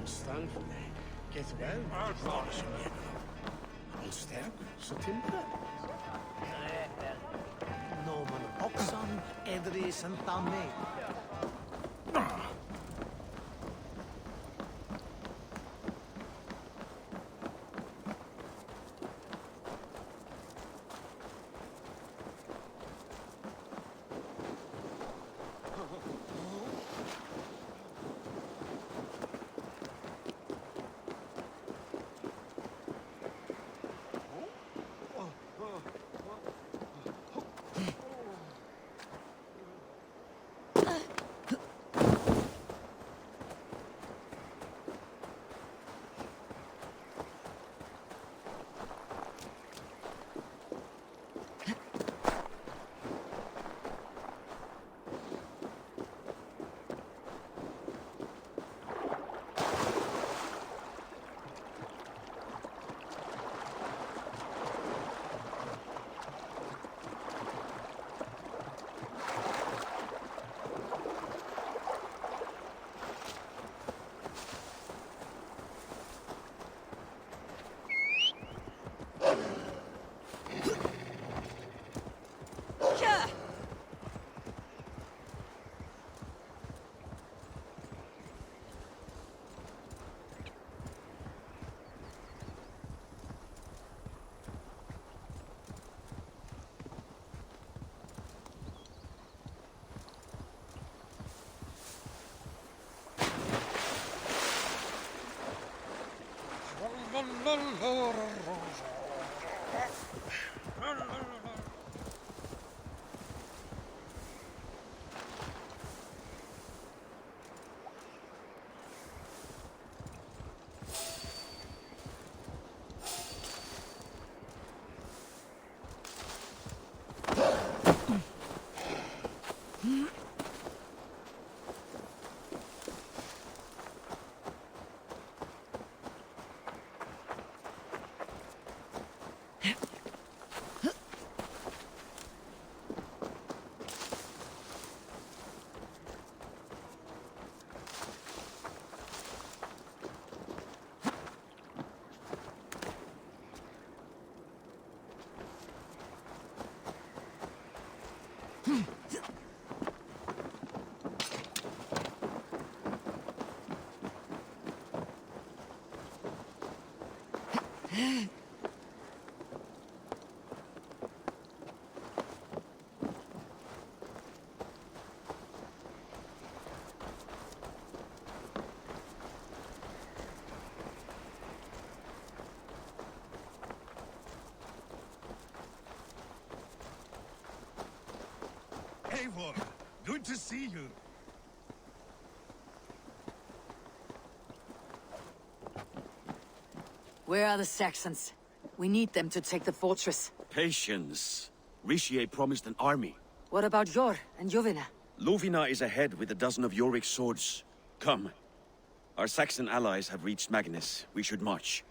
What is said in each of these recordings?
Konstant. Get well. Klar som gjennom. Sterk så timbre. Nomen oxon edri santame. Eivor, good to see you. Where are the Saxons? We need them to take the fortress. Patience. Richier promised an army. What about Jor and Jovina? Lovina is ahead with a dozen of Yorik's swords. Come. Our Saxon allies have reached Magnus. We should march.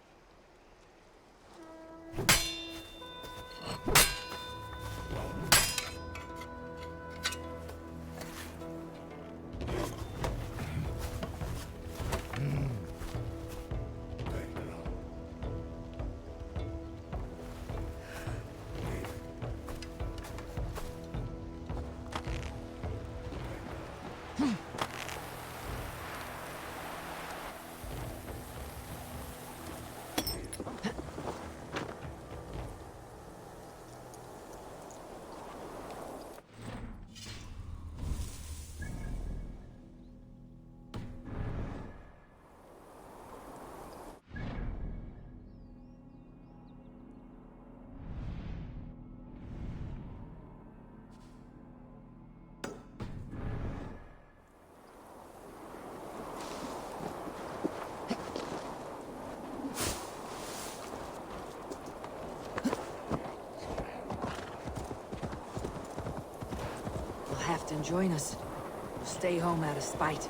Have to join us. Stay home out of spite.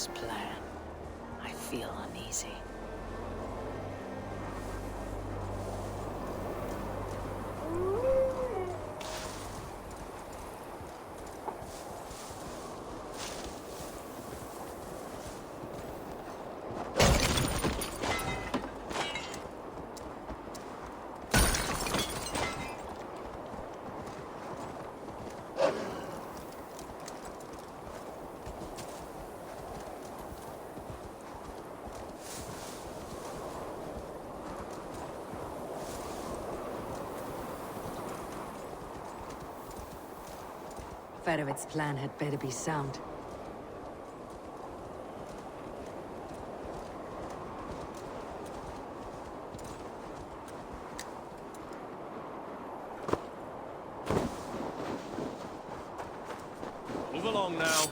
this plan, I feel uneasy. Fedovet's plan had better be sound. Move along now.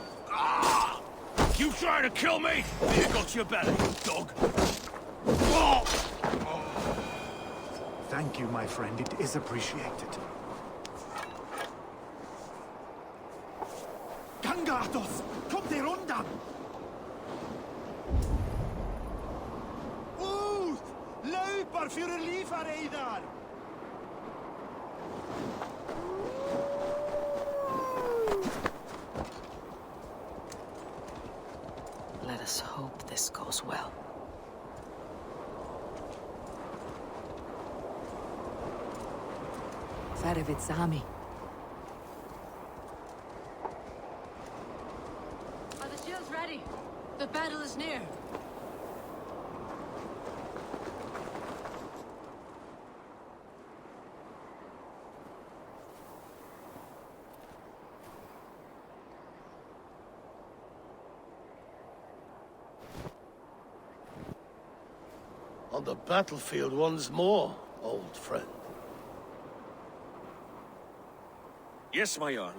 You trying to kill me? You got your belly, dog. Oh! Thank you, my friend. It is appreciated. Gangatos! Kom dir undan! Ut! Löper för att liva dig där! Let us hope this goes well. Fedovet's army. Are the shields ready? The battle is near. On the battlefield once more, old friend. Yes, my Jarl.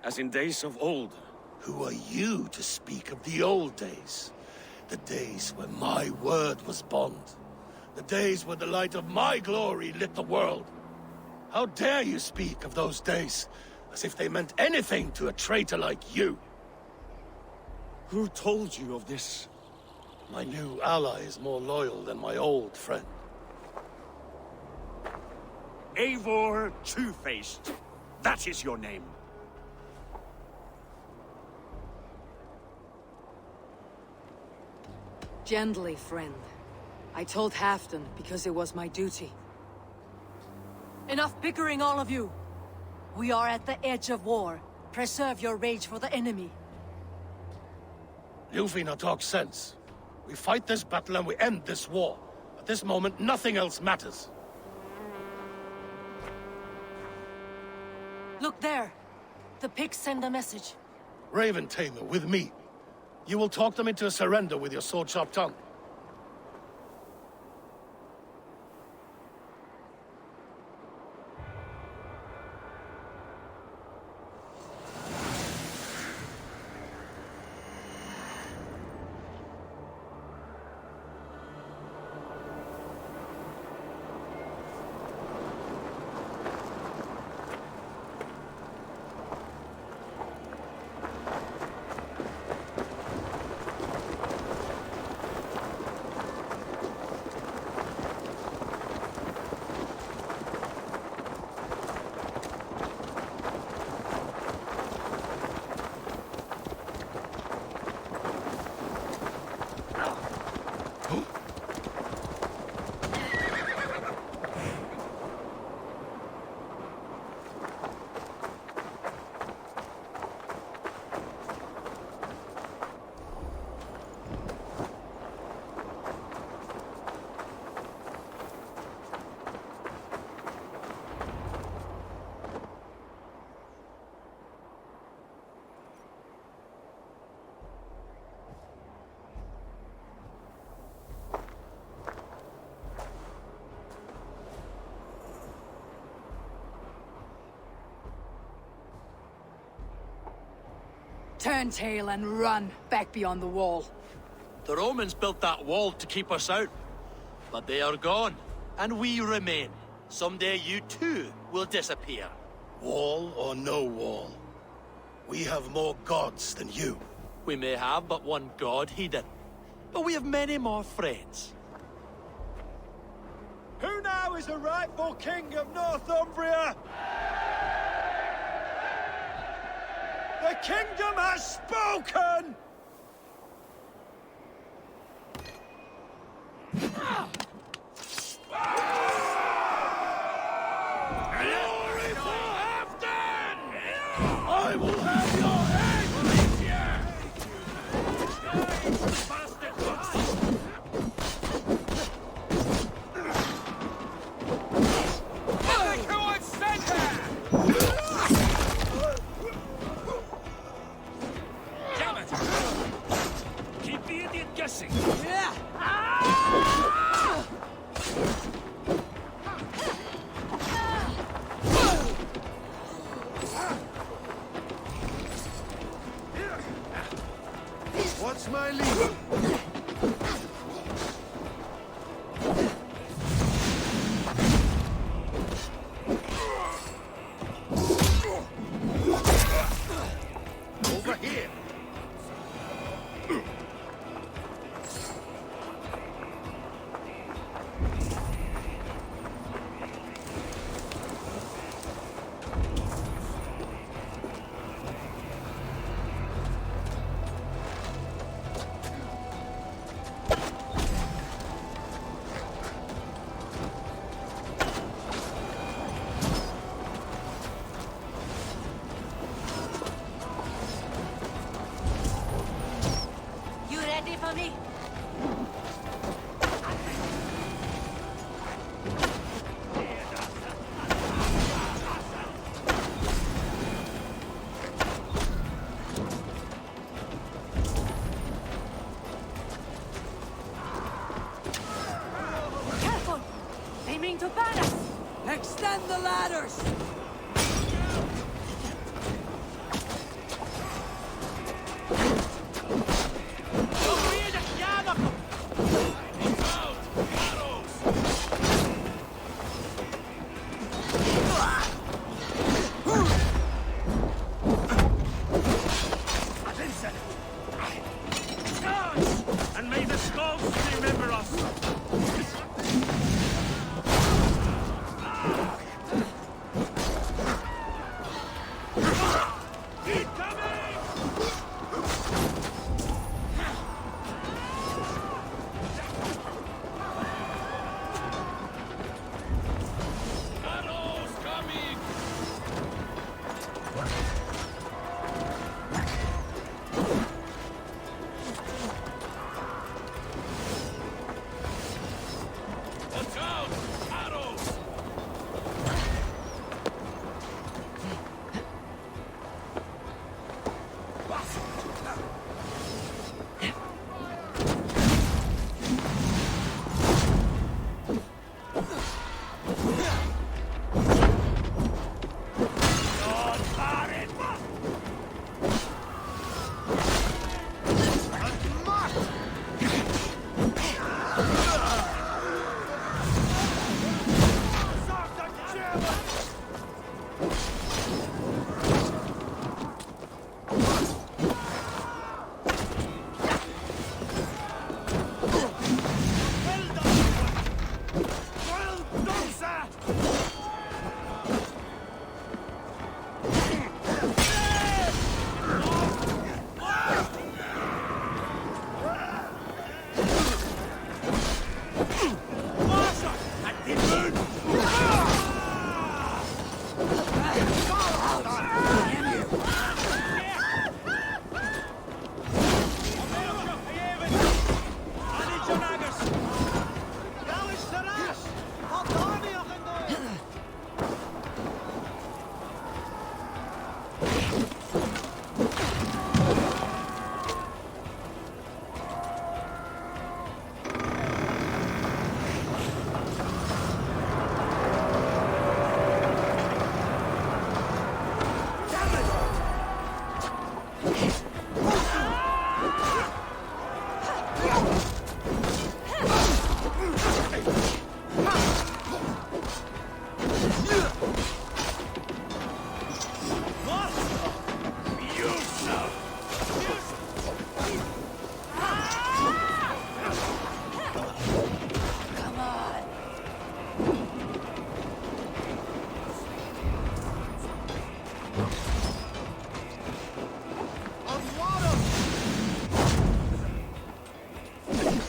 As in days of old. Who are you to speak of the old days? The days when my word was bond. The days when the light of my glory lit the world. How dare you speak of those days as if they meant anything to a traitor like you? Who told you of this? My new ally is more loyal than my old friend. Eivor Two-Faced. That is your name. Gently, friend. I told Halfdan because it was my duty. Enough bickering, all of you! We are at the edge of war. Preserve your rage for the enemy. Ljufina talks sense. We fight this battle and we end this war. At this moment, nothing else matters. Look there! The pigs send a message. Raven Tamer, with me. You will talk them into a surrender with your sword-sharp tongue. Turn tail and run back beyond the wall. The Romans built that wall to keep us out. But they are gone, and we remain. Someday you too will disappear. Wall or no wall, we have more gods than you. We may have but one god, Hedon, but we have many more friends. Who now is the rightful king of Northumbria? The kingdom has spoken! Glory for Halfdan! I will have your head! Look who I've sent there! Damn it! Keep the idiot guessing. What's my lead? Over here! You ready for me? Careful! They mean to ban us! Extend the ladders! And may the skulls remember us! Keep coming! Arrows coming! Watch out! Arrows!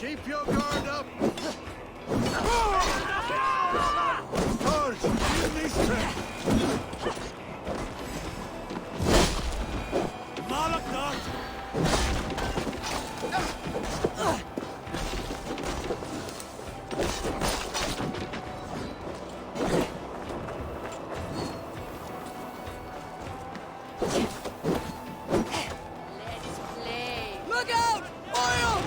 Keep your guard up! Forge, give me strength! Malaknath! Look out! Oil!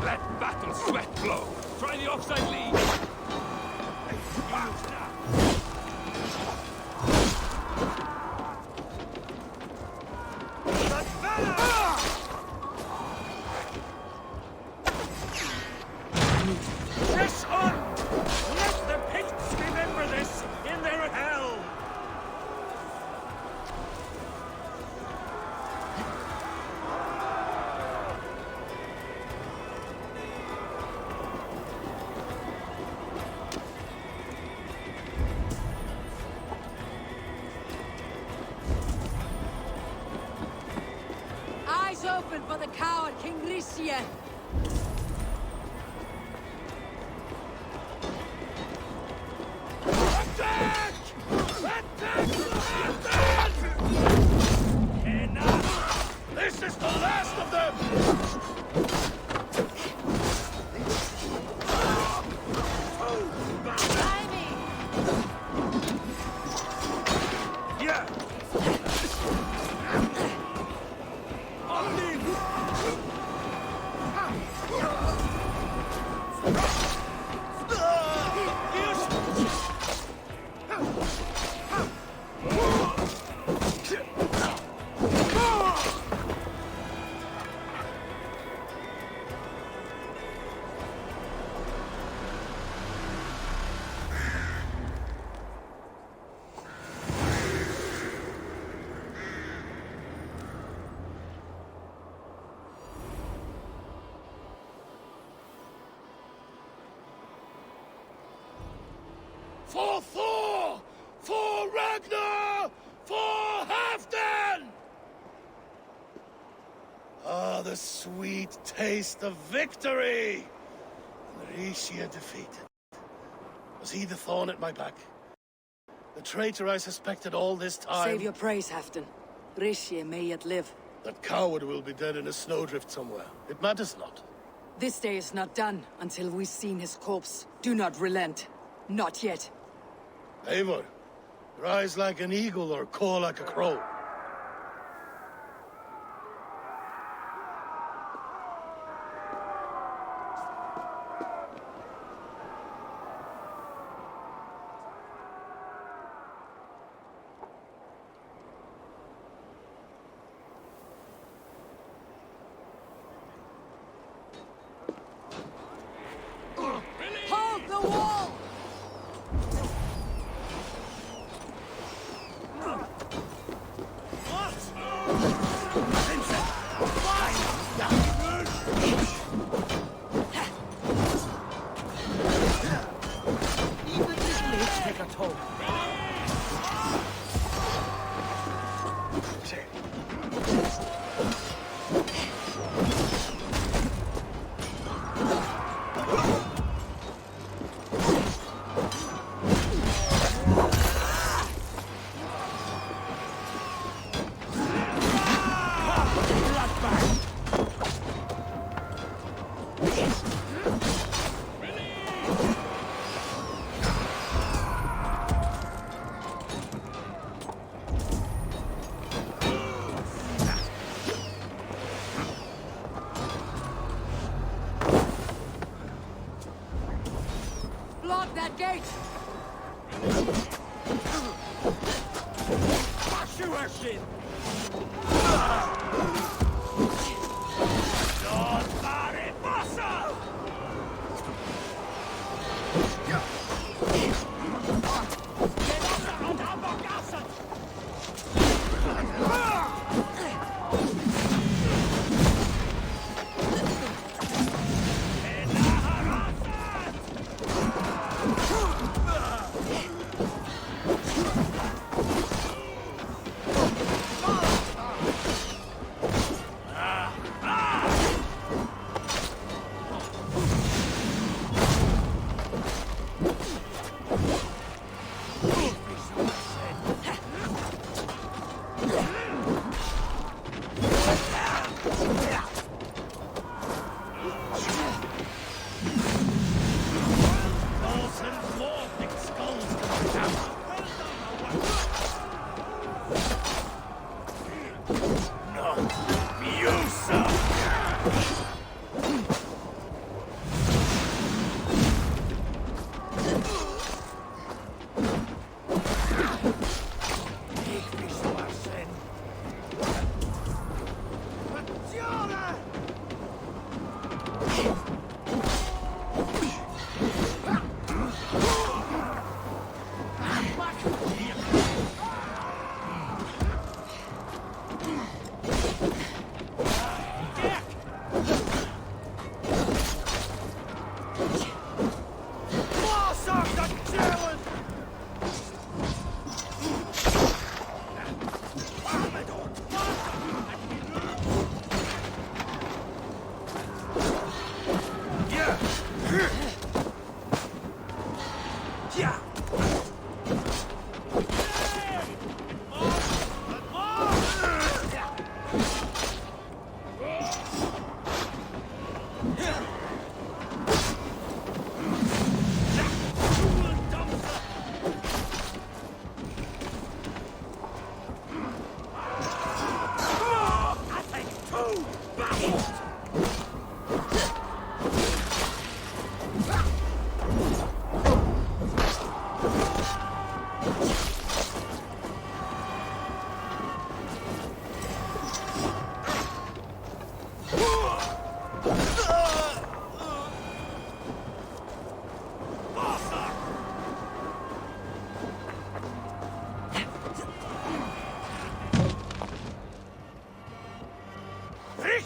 Let battle sweat flow. Try the offside lead. Press on! Let the Picts remember this in their hell! Eyes open for the coward King Rician! Attack! Attack! Attack! Enough! This is the last of them! Yeah! For Thor! For Ragnar! For Halfdan! Ah, the sweet taste of victory! And Rishia defeated. Was he the thorn at my back? The traitor I suspected all this time? Save your praise, Halfdan. Rishie may yet live. That coward will be dead in a snowdrift somewhere. It matters not. This day is not done until we've seen his corpse. Do not relent. Not yet. Eivor, rise like an eagle or caw like a crow. Russian!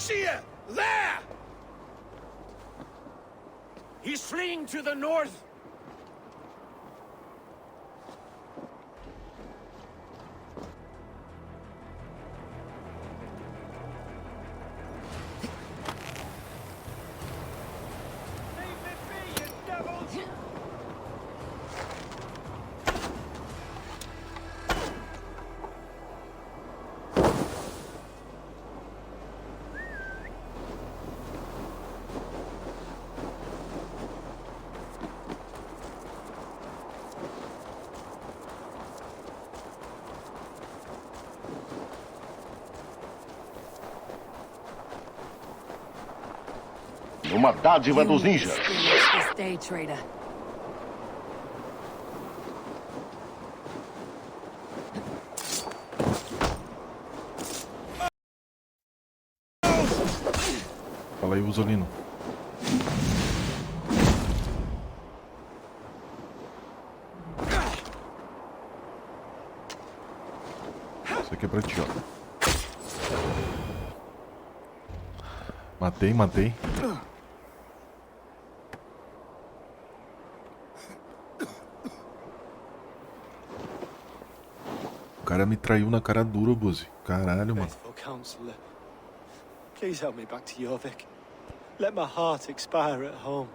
Ixia! There! He's fleeing to the north! Uma dádiva dos ninjas. This day, traitor. Fala aí, Usolino. Isso aqui é pra ti, ó. Matei. O cara me traiu na cara dura, Buzi. Caralho, mano. Faithful counselor, please help me back to Jorvik. Let my heart expire at home.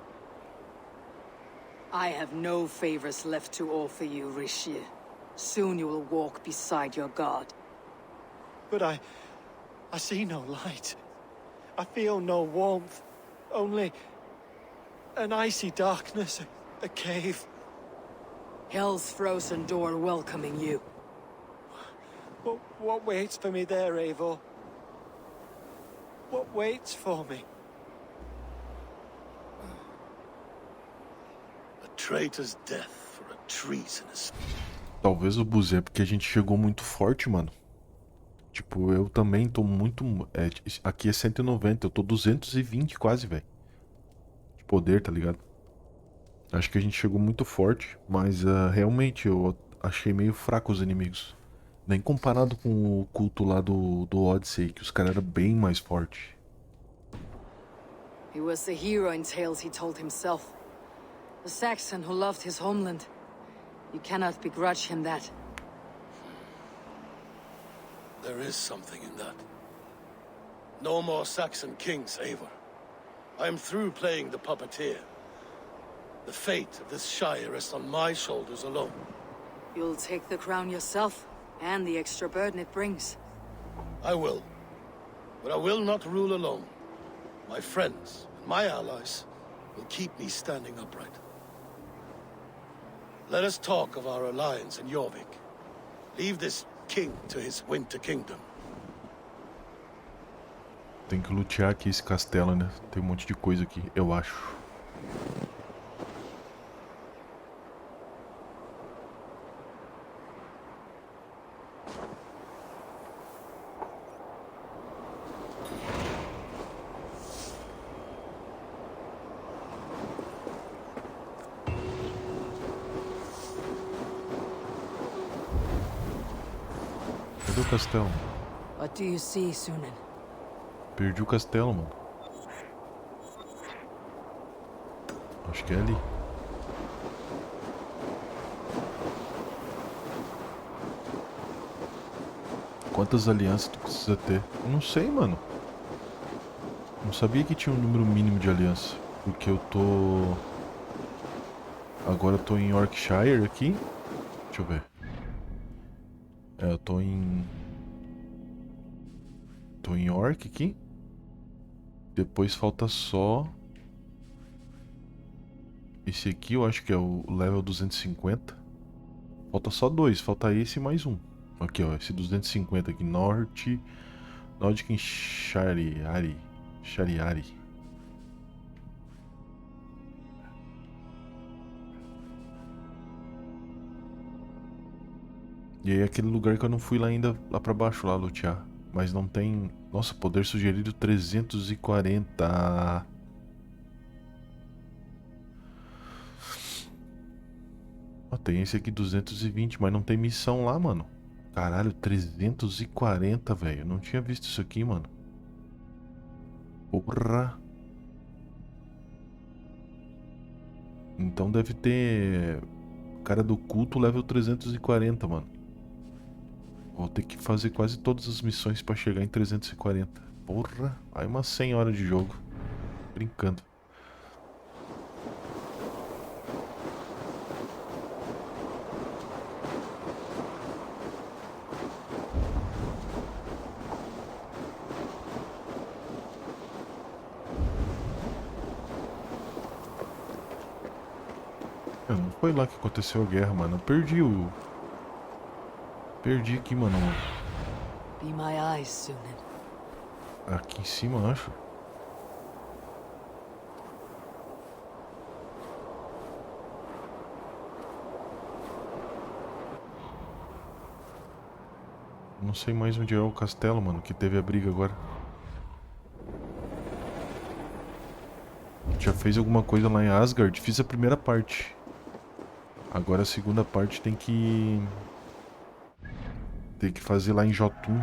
I have no favors left to offer you, Rishi. Soon you will walk beside your god. But I see no light. I feel no warmth. Only an icy darkness, a cave. Hell's frozen door welcoming you. What waits for me there, Eivor? What waits for me? A traitor's death for a treasonous. Talvez o Buzi é porque a gente chegou muito forte, mano. Tipo, eu também tô muito... aqui é 190, eu tô 220 quase, velho. De poder, tá ligado? Acho que a gente chegou muito forte, mas realmente eu achei meio fraco os inimigos. Nem comparado com o culto lá do Odyssey, que os caras eram bem mais fortes. He was the hero in tales he told himself. The Saxon who loved his homeland. You cannot begrudge him that. There is something in that. No more Saxon kings, Eivor. I am through playing the puppeteer. The fate of this Shire rests on my shoulders alone. You'll take the crown yourself, and the extra burden it brings. I will. But I will not rule alone. My friends and my allies will keep me standing upright. Let us talk of our alliance in Jorvik. Leave this king to his winter kingdom. Tem que lutear aqui esse castelo, né? Tem um monte de coisa aqui, eu acho. Cadê o castelo? What do you see, Sunan? Perdi o castelo, mano. Acho que é ali. Quantas alianças tu precisa ter? Eu não sei, mano. Não sabia que tinha um número mínimo de aliança. Porque eu tô... Agora eu tô em Yorkshire aqui. Deixa eu ver. Eu tô em... Tô em York aqui. Depois falta só... Esse aqui eu acho que é o level 250. Falta só dois, falta esse e mais um. Aqui ó, esse 250 aqui, Nordic Shariari. E aí aquele lugar que eu não fui lá ainda, lá pra baixo, lá lutear. Mas não tem... Nossa, poder sugerido 340. Ó, tem esse aqui 220, mas não tem missão lá, mano. Caralho, 340, velho. Eu não tinha visto isso aqui, mano. Porra. Então deve ter... Cara do culto level 340, mano. Vou ter que fazer quase todas as missões pra chegar em 340. Porra, aí umas 100 horas de jogo. Brincando. Não foi lá que aconteceu a guerra, mano. Eu perdi o... Perdi aqui, mano. Be my eyes, Sunan. Aqui em cima, eu acho. Não sei mais onde é o castelo, mano, que teve a briga agora. Já fez alguma coisa lá em Asgard? Fiz a primeira parte. Agora a segunda parte tem que fazer lá em Jotun.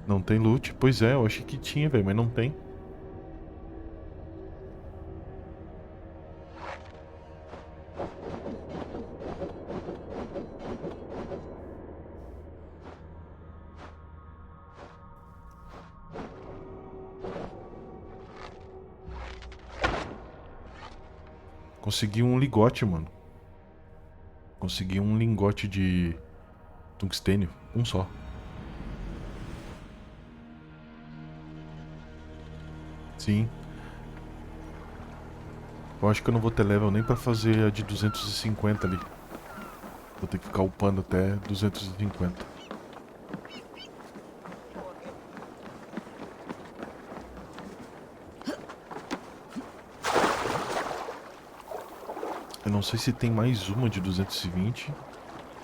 Não tem loot? Pois é, eu achei que tinha, velho, mas não tem. Consegui um ligote, mano. Consegui um lingote de tungstênio. Um só. Sim. Eu acho que eu não vou ter level nem pra fazer a de 250 ali. Vou ter que ficar upando até 250. Eu não sei se tem mais uma de 220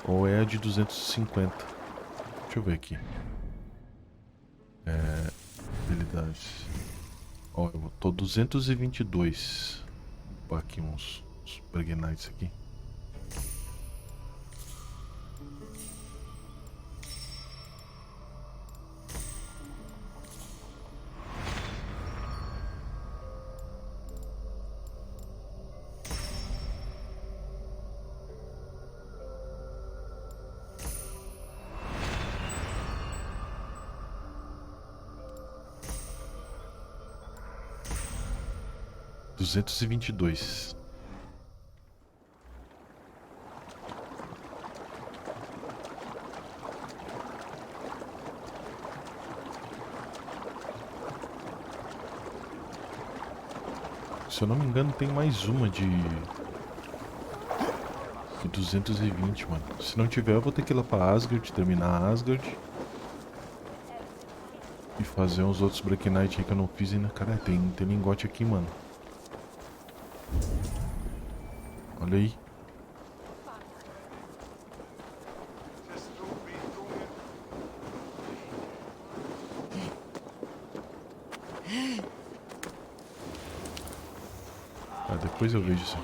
ou é a de 250. Deixa eu ver aqui. Habilidades. Ó, eu tô 222. Vou aqui uns Pregnites aqui. Duzentos e 22. Se eu não me engano, tem mais uma de 220, mano. Se não tiver, eu vou ter que ir lá pra Asgard, terminar Asgard. E fazer uns outros Black Knight aí que eu não fiz ainda. Cara, tem lingote aqui, mano. Olha aí. Ah, depois eu vejo isso.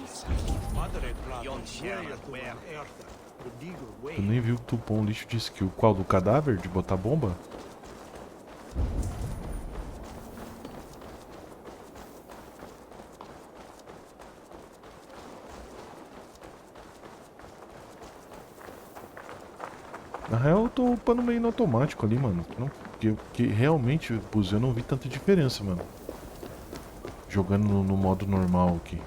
Tu nem viu que tu pôs um lixo de skill. Qual? Do cadáver? De botar bomba? Na real eu tô upando meio no automático ali, mano. Porque realmente, pus, eu não vi tanta diferença, mano. Jogando no modo normal aqui.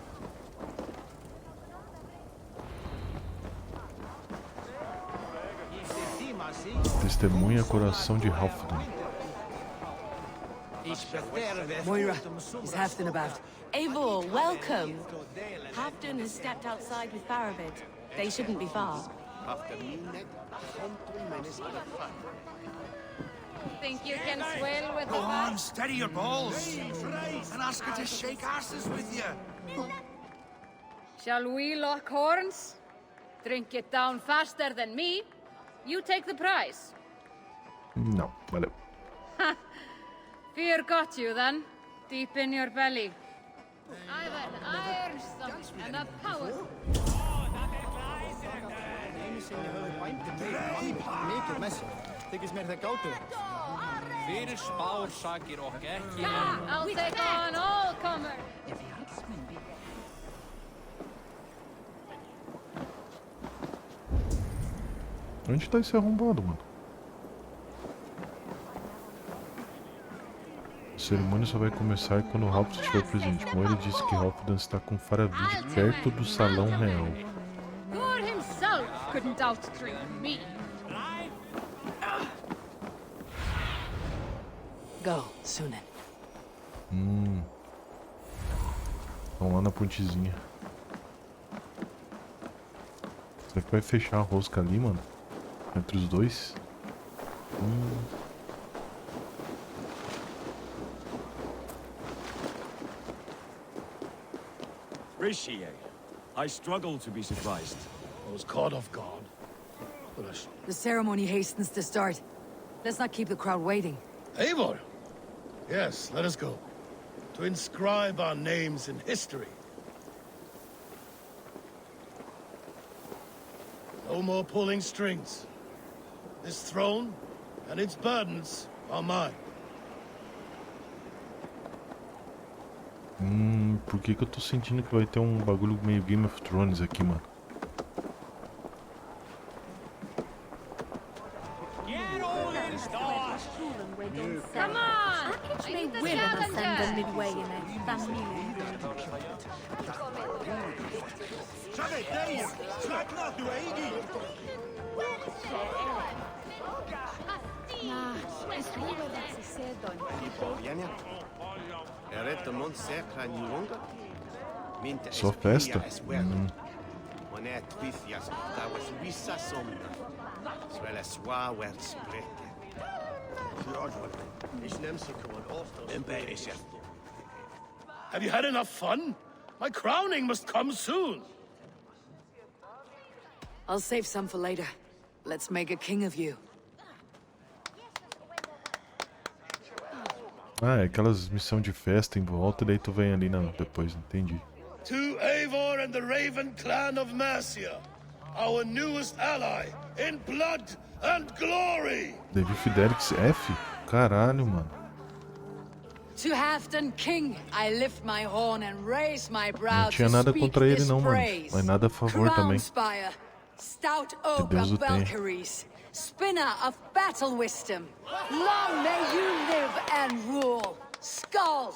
Testemunha Coração de Halfdan. Moira, is Halfdan about? Eivor, welcome. Halfdan has stepped outside with Faravid. They shouldn't be far. Think you can swell with Go on, steady your balls. And ask her to shake asses with you. Shall we lock horns? Drink it down faster than me. You take the prize. Não, valeu. Fear got you then, deep in your belly. I've an iron stomach and a power. I'll take on all comers. Onde tá esse arrombado, mano? A cerimônia só vai começar quando o Halfdan estiver presente. Moira disse que Halfdan está com Faravid perto do Salão Real. Thor himself couldn't outdrink me. Go, Sunan. Vão lá na pontezinha. Será que vai fechar a rosca ali, mano? Entre os dois? Rishi, I struggle to be surprised. I was caught off guard. But I... The ceremony hastens to start. Let's not keep the crowd waiting. Eivor! Yes, let us go. To inscribe our names in history. No more pulling strings. This throne and its burdens are mine. Por que eu tô sentindo que vai ter um bagulho meio Game of Thrones aqui, mano? Come on! I need the scavenger! midway in Só festa? Have you had enough fun? My crowning must come soon. I'll save some for later. Let's make a king of you. Ah, é aquelas missões de festa em volta, e daí tu vem ali depois, entendi. To Eivor and the Raven clan of Mercia, our newest ally in blood and glory. Davi Fidelix F? Caralho, mano. To Halfdan King, I lift my horn and raise my brow. Não tinha nada contra ele não, mano. Mas nada a favor também. Stout Que oak Deus o of tenha. Valkyries, spinner of battle wisdom. Long may you live and rule. Skull!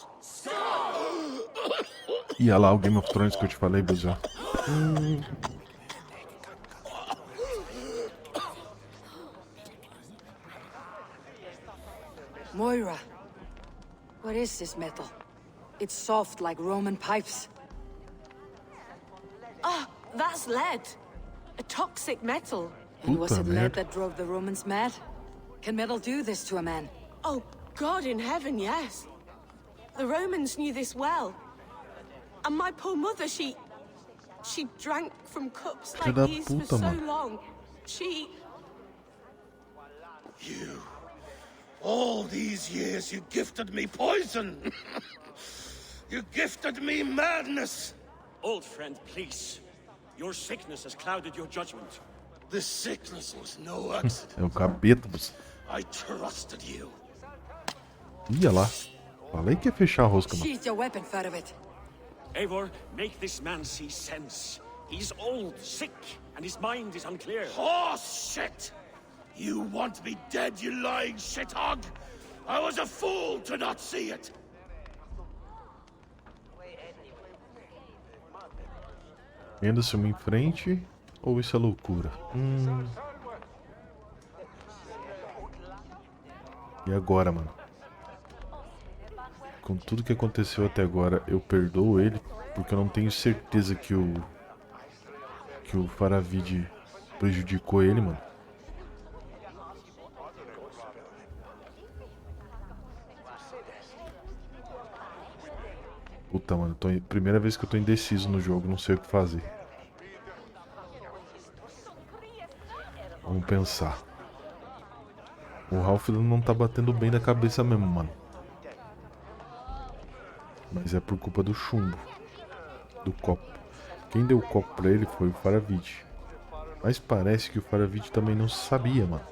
E olha lá o Game of Thrones que eu te falei, Buzão. Moira, what is this metal? It's soft like Roman pipes. Ah, that's lead. A toxic metal. And was Puta it lead merda. that drove the Romans mad? Can metal do this to a man? Oh, God in heaven, yes. The Romans knew this well. And my poor mother, she drank from cups Filha like da these for puta, so mano. long. She... You. All these years you gifted me poison. You gifted me madness. Old friend, please. Your sickness has clouded your judgment. This sickness was no accident. É o capeta, Buzão. I trusted you. Ia lá. Falei que ia fechar a rosca, mano. Sheath your weapon, Farovit. Eivor, make this man see sense. He's old, sick, and his mind is unclear. Horse shit! You want me dead, you lying shithog? I was a fool to not see it. Ainda uma em frente ou isso é loucura? E agora, mano? Com tudo que aconteceu até agora, eu perdoo ele porque eu não tenho certeza que o Faravid prejudicou ele, mano. Puta, mano, primeira vez que eu tô indeciso no jogo, não sei o que fazer. Vamos pensar. O Ralph não tá batendo bem da cabeça mesmo, mano. Mas é por culpa do chumbo. Do copo. Quem deu o copo pra ele foi o Faravid. Mas parece que o Faravid também não sabia, mano.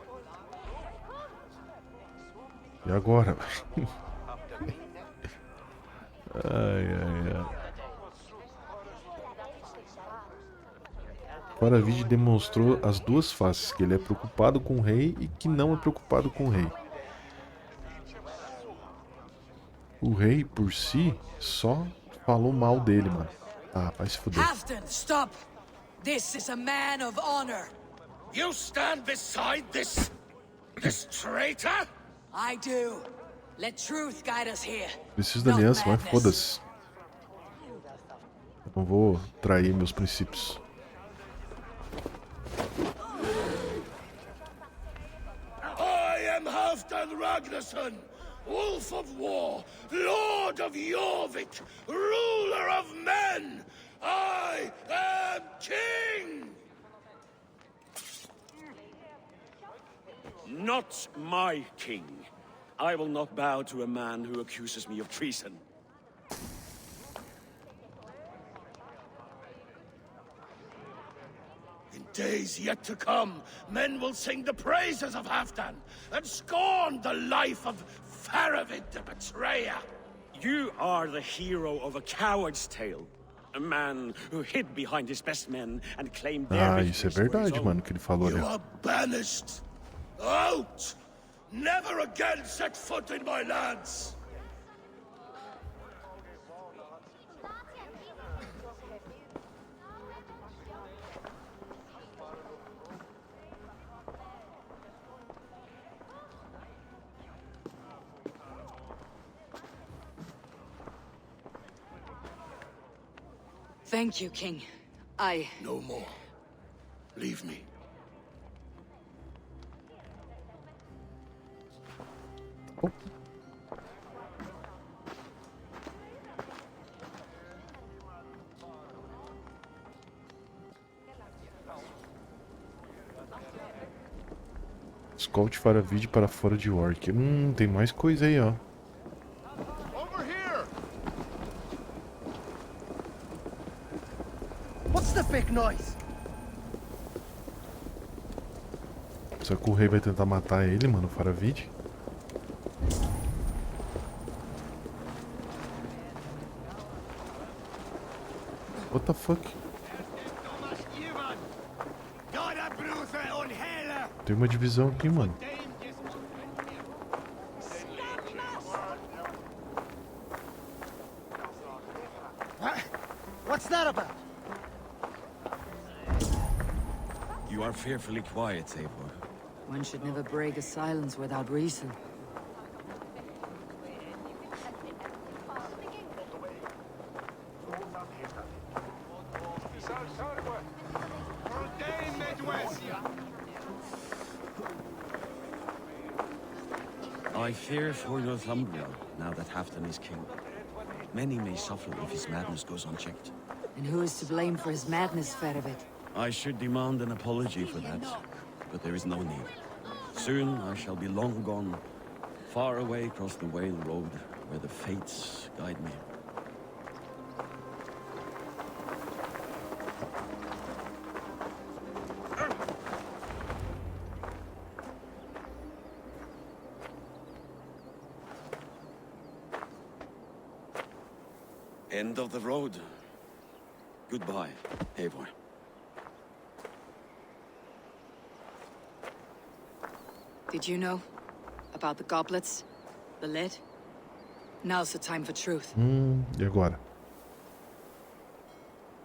E agora? Ai. Faravid demonstrou as duas faces, que ele é preocupado com o rei e que não é preocupado com o rei. O rei, por si, só falou mal dele, mano. Ah, vai se fuder. Halfdan, stop! This is a man of honor. You stand beside this traitor? I do. Let truth guide us here. Preciso da aliança, mas foda-se. Eu não vou trair meus princípios. I am Halfdan Ragnarsson, Wolf of War, Lord of Jorvik, ruler of men. I am king! Not my king. I will not bow to a man who accuses me of treason. In days yet to come, men will sing the praises of Halfdan and scorn the life of Faravid the betrayer. You are the hero of a coward's tale. A man who hid behind his best men and claimed their Ah, isso é victories for his verdade, own. mano, que ele falou ali. You are banished. Out! Never again set foot in my lands! Thank you, King. No more. Leave me. Escolte Faravid para fora de Orc. Tem mais coisa aí, ó. Over here! What's the big noise? Será que o rei vai tentar matar ele, mano, o Faravid? What the fuck? Tem uma divisão aqui, mano. What's that about? You are fearfully quiet, Eivor. One should never break a silence without reason. I fear for Northumbria, now that Halfdan is king. Many may suffer if his madness goes unchecked. And who is to blame for his madness, Faravid? I should demand an apology for that, but there is no need. Soon I shall be long gone, far away across the Whale Road, where the fates guide me. End of the road. Goodbye, Eivor. Did you know about the goblets? The lead? Now's the time for truth. E agora?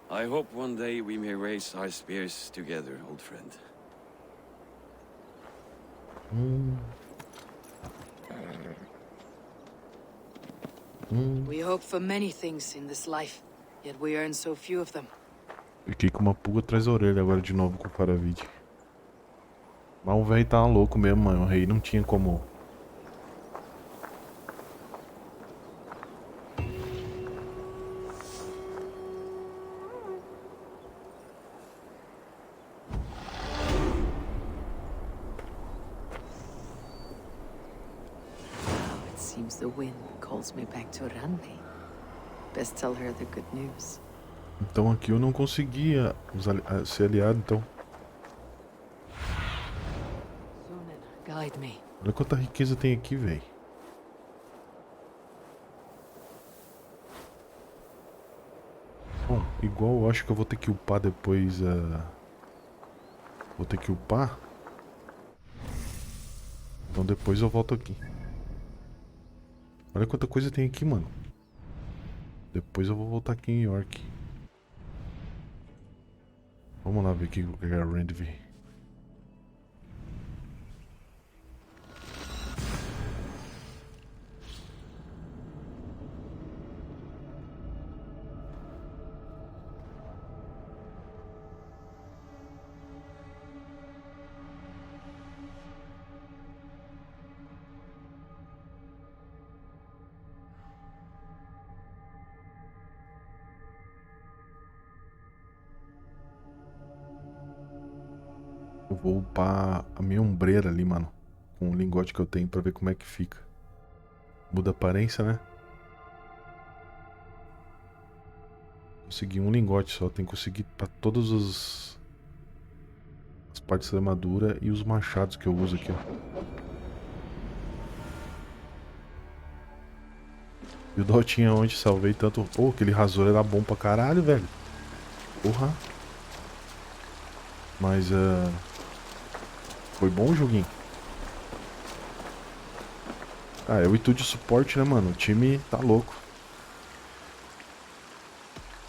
I hope one day we may raise our spears together, old friend. We hope for many things in this life, yet we earn so few of them. Fiquei com uma pulga atrás da orelha agora de novo com o Faravid. Mas o velho tava louco mesmo, mano. O rei não tinha como. It seems the wind calls me back to Randi. Best tell her the good news. Então aqui eu não conseguia ser aliado, então. Guide me. Olha quanta riqueza tem aqui, velho. Bom, igual eu acho que eu vou ter que upar depois. Vou ter que upar. Então depois eu volto aqui. Olha quanta coisa tem aqui, mano. Depois eu vou voltar aqui em York. Vamos lá ver o que a Randvi. Eu vou upar a minha ombreira ali, mano. Com o lingote que eu tenho pra ver como é que fica. Muda a aparência, né? Consegui um lingote só. Tem que conseguir pra todas as partes da armadura e os machados que eu uso aqui, ó. E o Dotinha onde salvei tanto... Pô, aquele rasor era bom pra caralho, velho. Porra. Mas, foi bom o joguinho. Ah, eu e tu de suporte, né, mano? O time tá louco.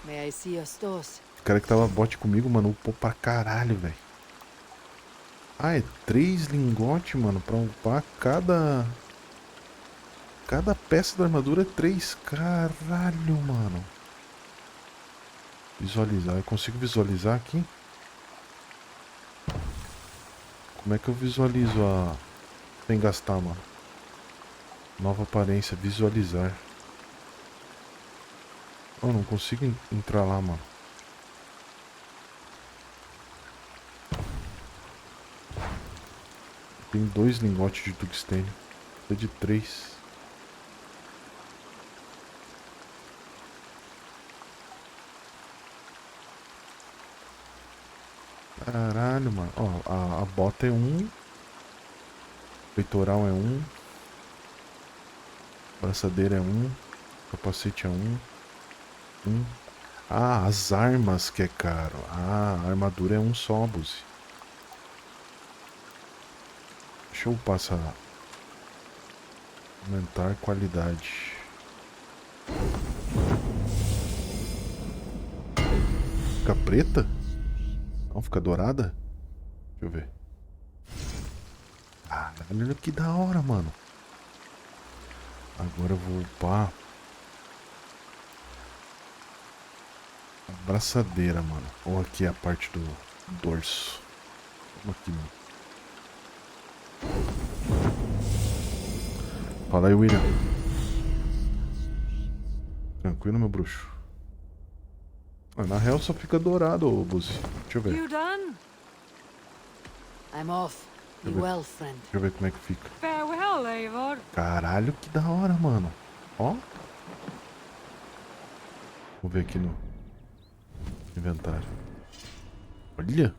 May I see your stores? O cara que tava bot comigo, mano, upou pra caralho, velho. Ah, é 3 lingotes, mano, pra upar cada peça da armadura é 3. Caralho, mano. Visualizar. Eu consigo visualizar aqui? Como é que eu visualizo a... Sem gastar, mano. Nova aparência. Visualizar. Eu não consigo entrar lá, mano. Tem 2 lingotes de tungstênio. Precisa de 3. Caralho, mano. Ó, a bota é 1. Peitoral é 1. Braçadeira é 1. Capacete é 1. Ah, as armas que é caro. Ah, a armadura é 1 só, Buzi. Deixa eu passar. Aumentar qualidade. Fica preta? Não, fica dourada? Deixa eu ver. Caralho, que da hora, mano. Agora eu vou upar a braçadeira, mano. Ou aqui a parte do dorso. Vamos aqui, mano. Fala aí, William. Tranquilo, meu bruxo. Na real só fica dourado, ô Buzi. Deixa eu ver. You done? I'm off. Be well, friend. Deixa eu ver como é que fica. Farewell, Eivor. Caralho, que da hora, mano. Ó. Vou ver aqui no inventário. Olha.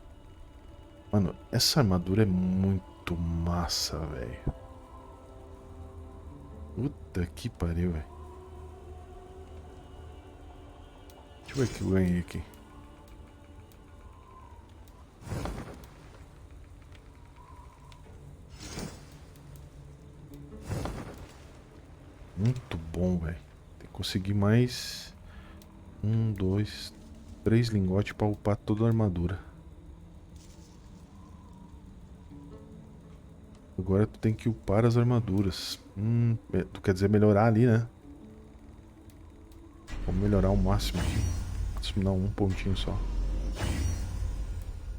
Mano, essa armadura é muito massa, velho. Puta que pariu, velho. Deixa eu ver o que eu ganhei aqui. Muito bom, velho. Tem que conseguir mais 1, 2, 3 lingotes pra upar toda a armadura. Agora tu tem que upar as armaduras. Tu quer dizer melhorar ali, né? Vou melhorar ao máximo aqui. Máximo não, 1 pontinho só.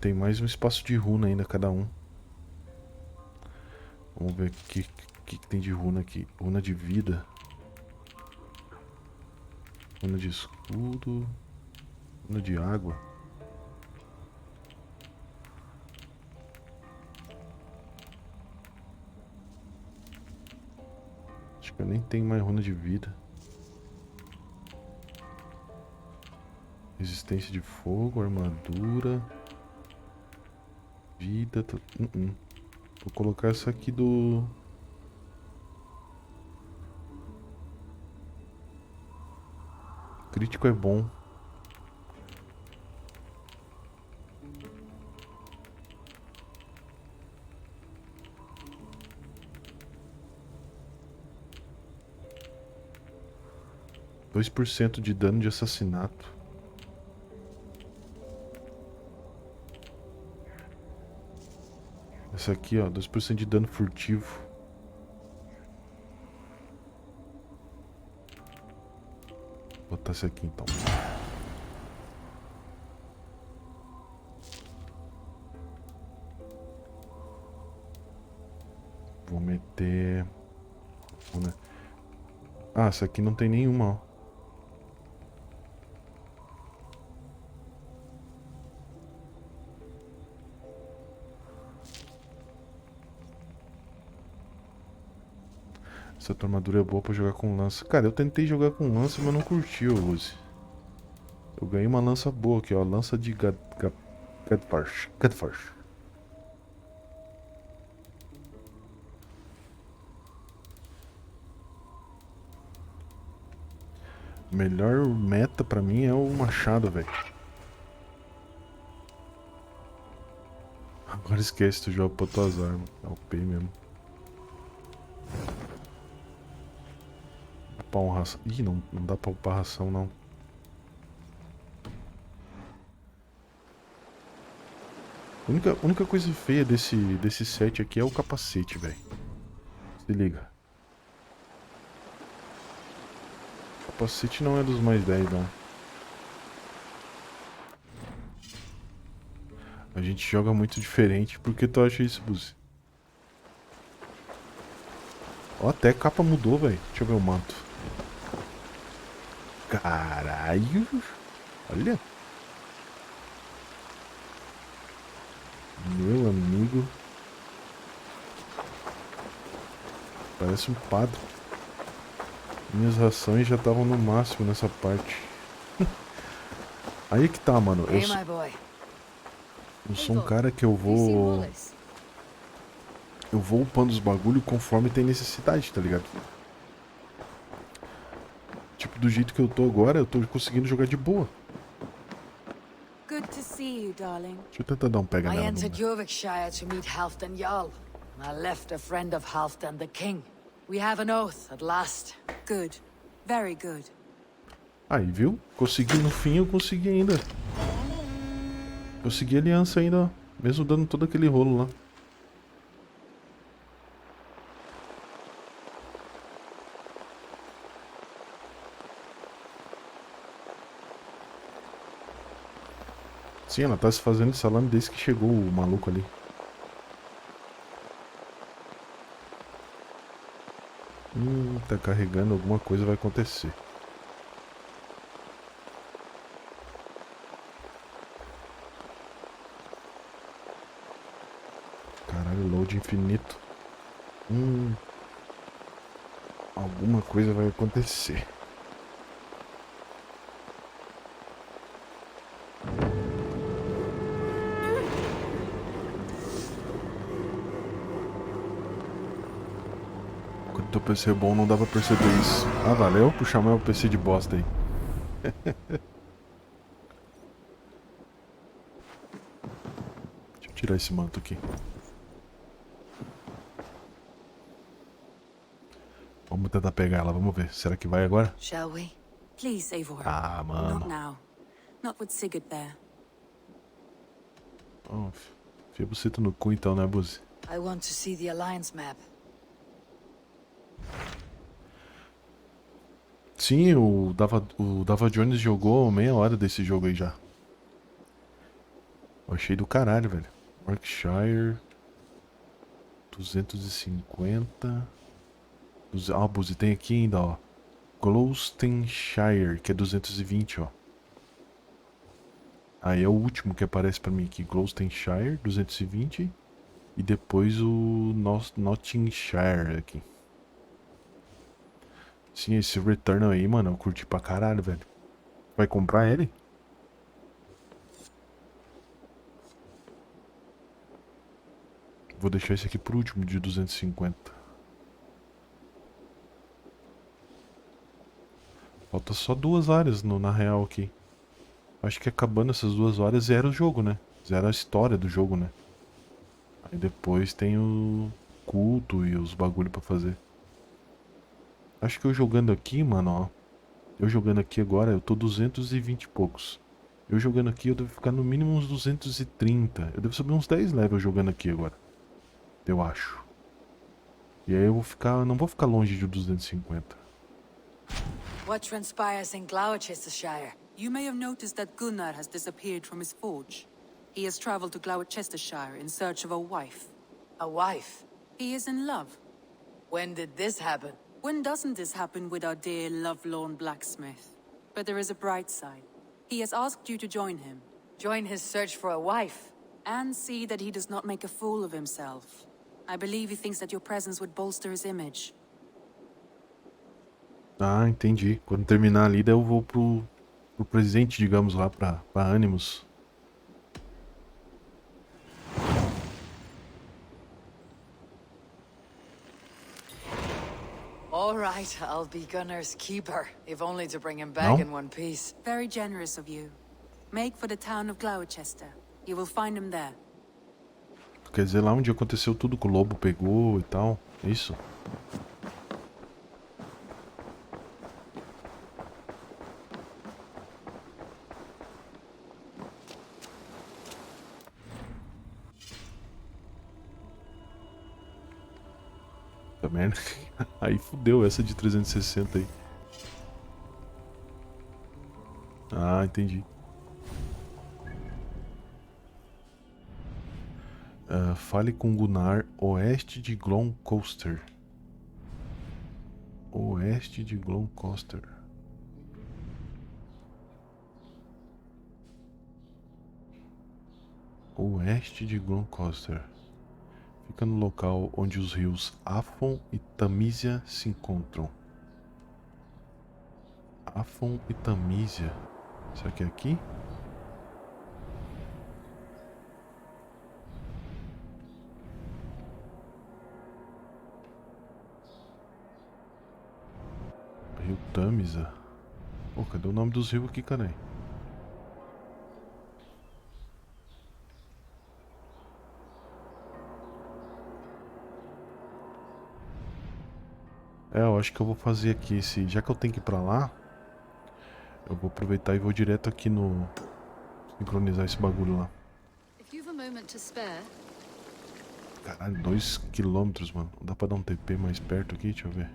Tem mais um espaço de runa ainda, cada um. Vamos ver o que tem de runa aqui. Runa de vida. Runa de escudo. Runa de água. Acho que eu nem tenho mais runa de vida. Resistência de fogo, armadura. Vida. Vou colocar essa aqui do... Crítico é bom. %2 de dano de assassinato. Essa aqui, ó, 2% de dano furtivo. Vou botar essa aqui então. Vou meter... Ah, essa aqui não tem nenhuma, ó. Essa tua armadura é boa pra jogar com lança. Cara, eu tentei jogar com lança, mas não curti, ô Uzi. Eu ganhei uma lança boa aqui, ó. Lança de Gadfarsh. Melhor meta pra mim é o machado, velho. Agora esquece, tu joga pra tuas armas. É o P mesmo. Upar uma ração. Ih, não dá pra upar ração, não. A única coisa feia desse set aqui é o capacete, velho. Se liga. O capacete não é dos mais 10, não. A gente joga muito diferente. Por que tu acha isso, Buzi? Ó, até a capa mudou, velho. Deixa eu ver o manto. Caralho. Olha. Meu amigo. Parece um padre. Minhas rações já estavam no máximo nessa parte. Aí que tá, mano. Hey, my boy. Eu sou um cara que eu vou upando os bagulho conforme tem necessidade, tá ligado? Tipo, do jeito que eu tô agora, eu tô conseguindo jogar de boa. Good to see you, darling. Deixa eu tentar dar um pega I nela. entered Jorvikshire to meet Halfdan Jarl. I left a friend of Halfdan the king. We have an oath at last. Good. Very good. Aí, viu? Consegui no fim, eu consegui ainda. Consegui aliança ainda, ó. Mesmo dando todo aquele rolo lá. Sim, ela tá se fazendo salame desde que chegou o maluco ali. Tá carregando, alguma coisa vai acontecer. Caralho, load infinito. Alguma coisa vai acontecer. Quando teu PC é bom, não dá pra perceber isso. Ah, valeu por chamar o PC de bosta aí. Deixa eu tirar esse manto aqui. Vamos tentar pegar ela, vamos ver. Será que vai agora? Shall we? Please, Eivor. Ah, mano. Not now. Not with Sigurd there. Oh, enfia buceta no cu então, né, Buzi? I want to see the Alliance map. Sim, o Dava Jones jogou meia hora desse jogo aí já. Eu achei do caralho, velho. Yorkshire 250. Ah, Buzi, tem aqui ainda, ó. Gloucestershire, que é 220, ó. Aí é o último que aparece pra mim aqui. Gloucestershire, 220. E depois o Nottinghamshire aqui. Sim, esse Returnal aí, mano, eu curti pra caralho, velho. Vai comprar ele? Vou deixar esse aqui por último, de 250. Falta só 2 áreas na real aqui. Acho que acabando essas 2 áreas zera o jogo, né? Zera a história do jogo, né? Aí depois tem o culto e os bagulho pra fazer. Acho que eu jogando aqui, mano, ó. Eu jogando aqui agora, eu tô 220 e poucos. Eu jogando aqui, eu devo ficar no mínimo uns 230. Eu devo subir uns 10 levels jogando aqui agora. Eu acho. E aí eu vou ficar... Não vou ficar longe de 250. What transpires in Gloucestershire? You may have noticed that Gunnar has disappeared from his forge. He has traveled to Gloucestershire in search of a wife. A wife? He is in love. When did this happen? When doesn't this happen with our dear lovelorn blacksmith? But there is a bright side. He has asked you to join him. Join his search for a wife? And see that he does not make a fool of himself. I believe he thinks that your presence would bolster his image. Ah, entendi. Quando terminar ali, daí eu vou pro presente, digamos, lá pra Animus. All right, I'll be Gunnar's keeper, if only to bring him back No? in one piece. Very generous of you. Make for the town of Gloucester. You will find him there. Quer dizer, lá onde aconteceu tudo que o lobo pegou e tal. É isso? Puta merda. Aí fudeu essa de 360 aí. Ah, entendi. Fale com Gunnar, oeste de Gloucester. Oeste de Gloucester. Oeste de Gloucester. Fica no local onde os rios Afon e Tamísia se encontram. Afon e Tamísia. Será que é aqui? Rio Tamisa. Pô, cadê o nome dos rios aqui, caralho? Eu acho que eu vou fazer aqui esse... Já que eu tenho que ir pra lá, eu vou aproveitar e vou direto aqui no... Sincronizar esse bagulho lá. Caralho, 2 km, mano. Não dá pra dar um TP mais perto aqui? Deixa eu ver.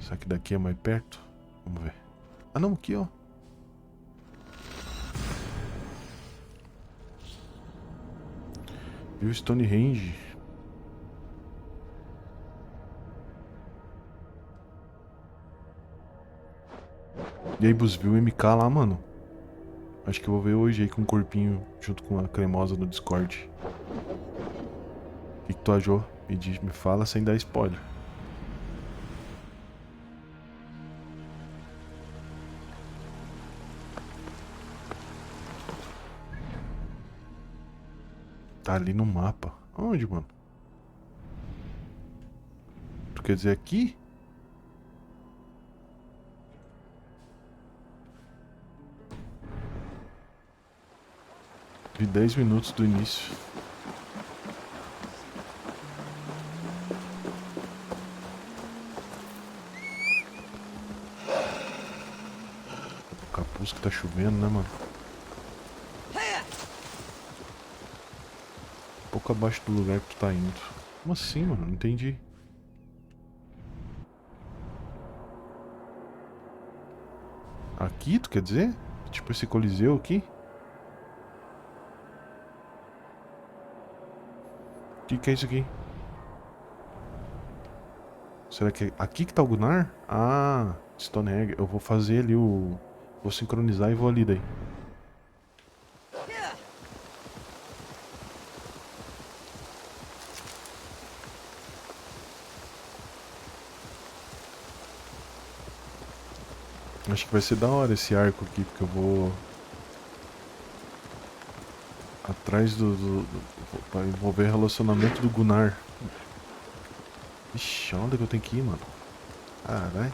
Será que daqui é mais perto? Vamos ver. Ah não, aqui ó. Viu Stonehenge? E aí, Bus, viu o MK lá, mano? Acho que eu vou ver hoje aí com o corpinho junto com a cremosa no Discord. O que tu achou? Me fala sem dar spoiler. Tá ali no mapa. Onde, mano? Tu quer dizer aqui? Vi 10 minutos do início. O capuz que tá chovendo, né, mano? Um pouco abaixo do lugar que tu tá indo. Como assim, mano? Não entendi. Aqui, tu quer dizer? Tipo esse coliseu aqui? O que é isso aqui? Será que é aqui que tá o Gunnar? Ah, Stonehenge. Eu vou fazer ali o... Vou sincronizar e vou ali daí. Acho que vai ser da hora esse arco aqui, porque eu vou... Atrás vai envolver relacionamento do Gunnar. Ixi, onde que eu tenho que ir, mano? Caralho.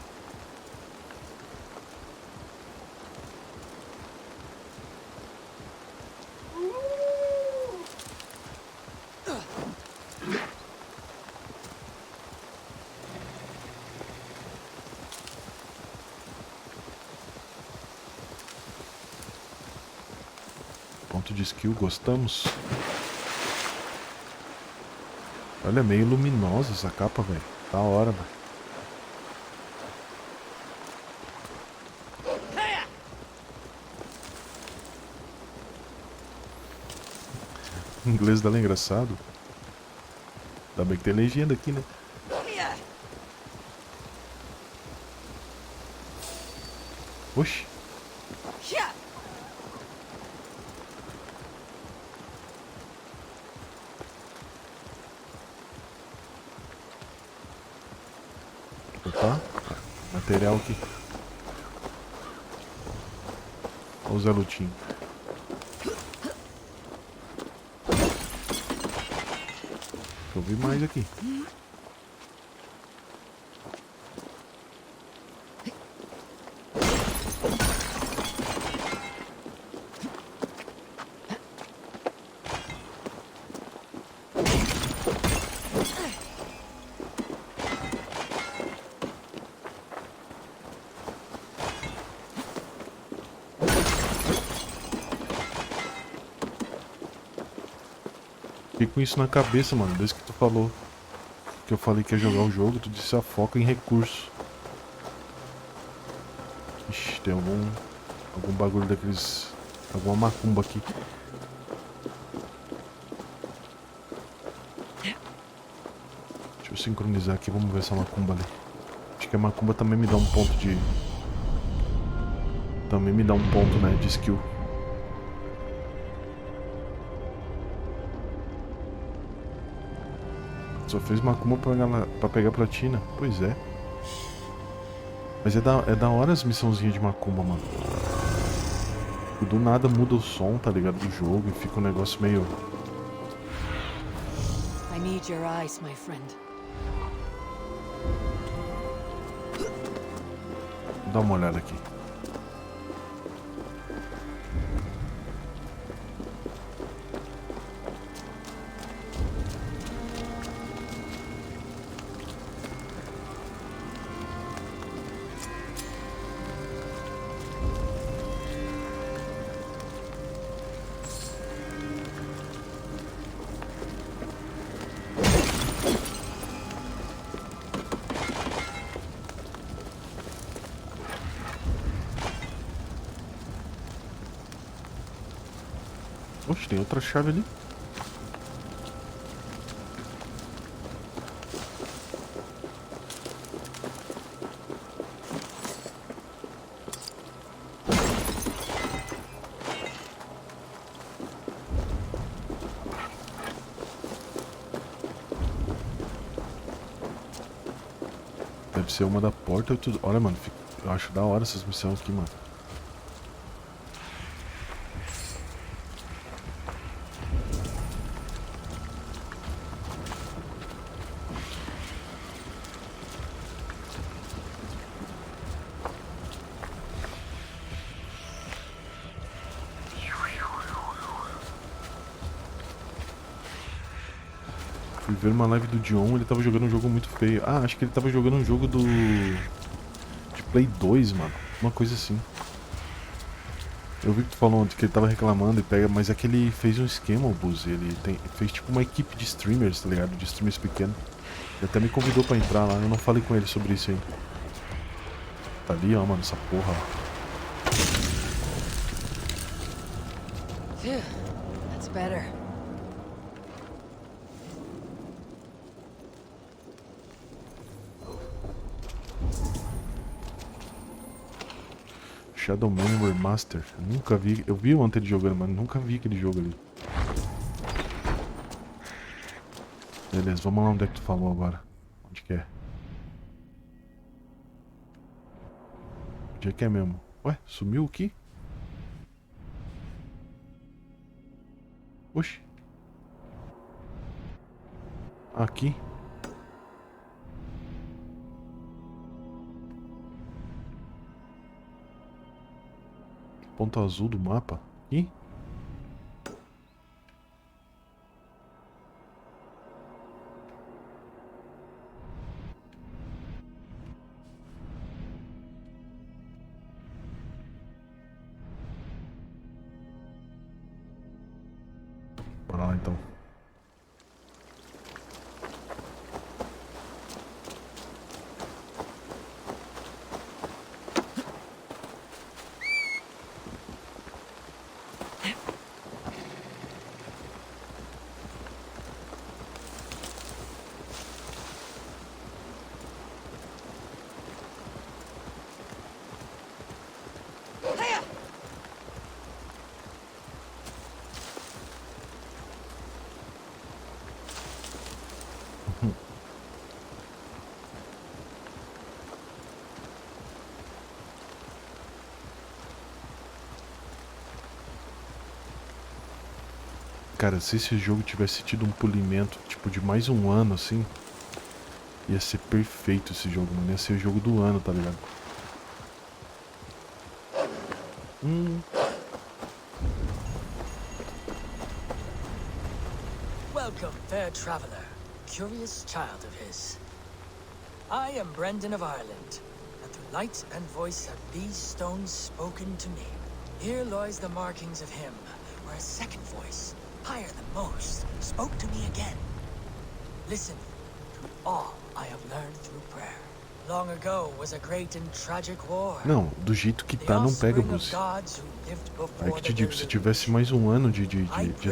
Ponto de skill, gostamos. Olha, meio luminosa essa capa, velho. Da hora, velho. O inglês dela é engraçado. Ainda bem que tem legenda aqui, né? Oxi. Opa, material aqui. Olha o Zé Lutinho. Deixa eu ver mais aqui. Fiquei com isso na cabeça, mano, desde que tu falou. Que eu falei que ia jogar o jogo, tu disse a foca em recurso. Ixi, tem algum bagulho daqueles... Alguma macumba aqui. Deixa eu sincronizar aqui, vamos ver essa macumba ali. Acho que a macumba também me dá um ponto de... Também me dá um ponto, né, de skill. Só fez macumba pra pegar platina. Pois é. Mas é da hora as missãozinhas de macumba, mano. E do nada muda o som, tá ligado, do jogo e fica um negócio meio... I need your eyes, my friend. Vou dar uma olhada aqui. Oxe, tem outra chave ali. Deve ser uma da porta e tudo. Olha, mano, eu acho da hora essas missões aqui, mano. Fui ver uma live do Dion, ele tava jogando um jogo muito feio. Ah, acho que ele tava jogando um jogo de Play 2, mano. Uma coisa assim. Eu vi que tu falou ontem que ele tava reclamando e pega, mas é que ele fez um esquema, o Buzz. Ele fez tipo uma equipe de streamers, tá ligado? De streamers pequenos. Ele até me convidou pra entrar lá, eu não falei com ele sobre isso aí. Tá ali, ó, mano, essa porra. Phew, that's better. Shadow Man Remaster. Eu nunca vi. Eu vi ontem ele jogando, mas nunca vi aquele jogo ali. Beleza, vamos lá onde é que tu falou agora. Onde que é? Onde é que é mesmo? Ué, sumiu aqui? Oxi. Aqui. Ponto azul do mapa. Ih. Bora lá então. Cara, se esse jogo tivesse tido um polimento, tipo, de mais um ano, assim, ia ser perfeito esse jogo, mano. Ia ser o jogo do ano, tá ligado? Welcome, fair traveler, curious child of his. I am Brendan of Ireland, and through light and voice have these stones spoken to me. Here lies the markings of him, where a second voice, higher than most, spoke to me again. Listen to all I have learned through prayer. Long ago was a great and tragic war. Não, do jeito que tá, não pega, Buzz. Aí que te digo, se tivesse mais um ano de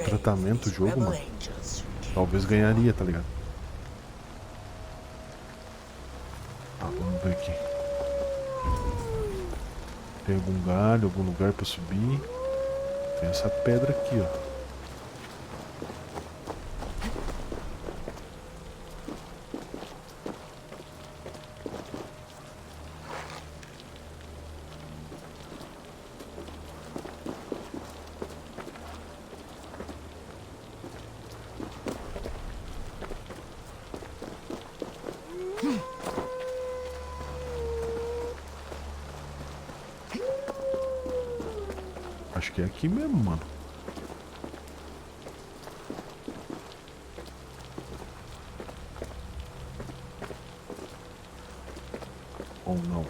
tratamento o jogo, mano, talvez ganharia, tá ligado? Vamos ver aqui. Tem algum galho, algum lugar pra subir? Tem essa pedra aqui, ó. Acho que é aqui mesmo, mano. Ou não.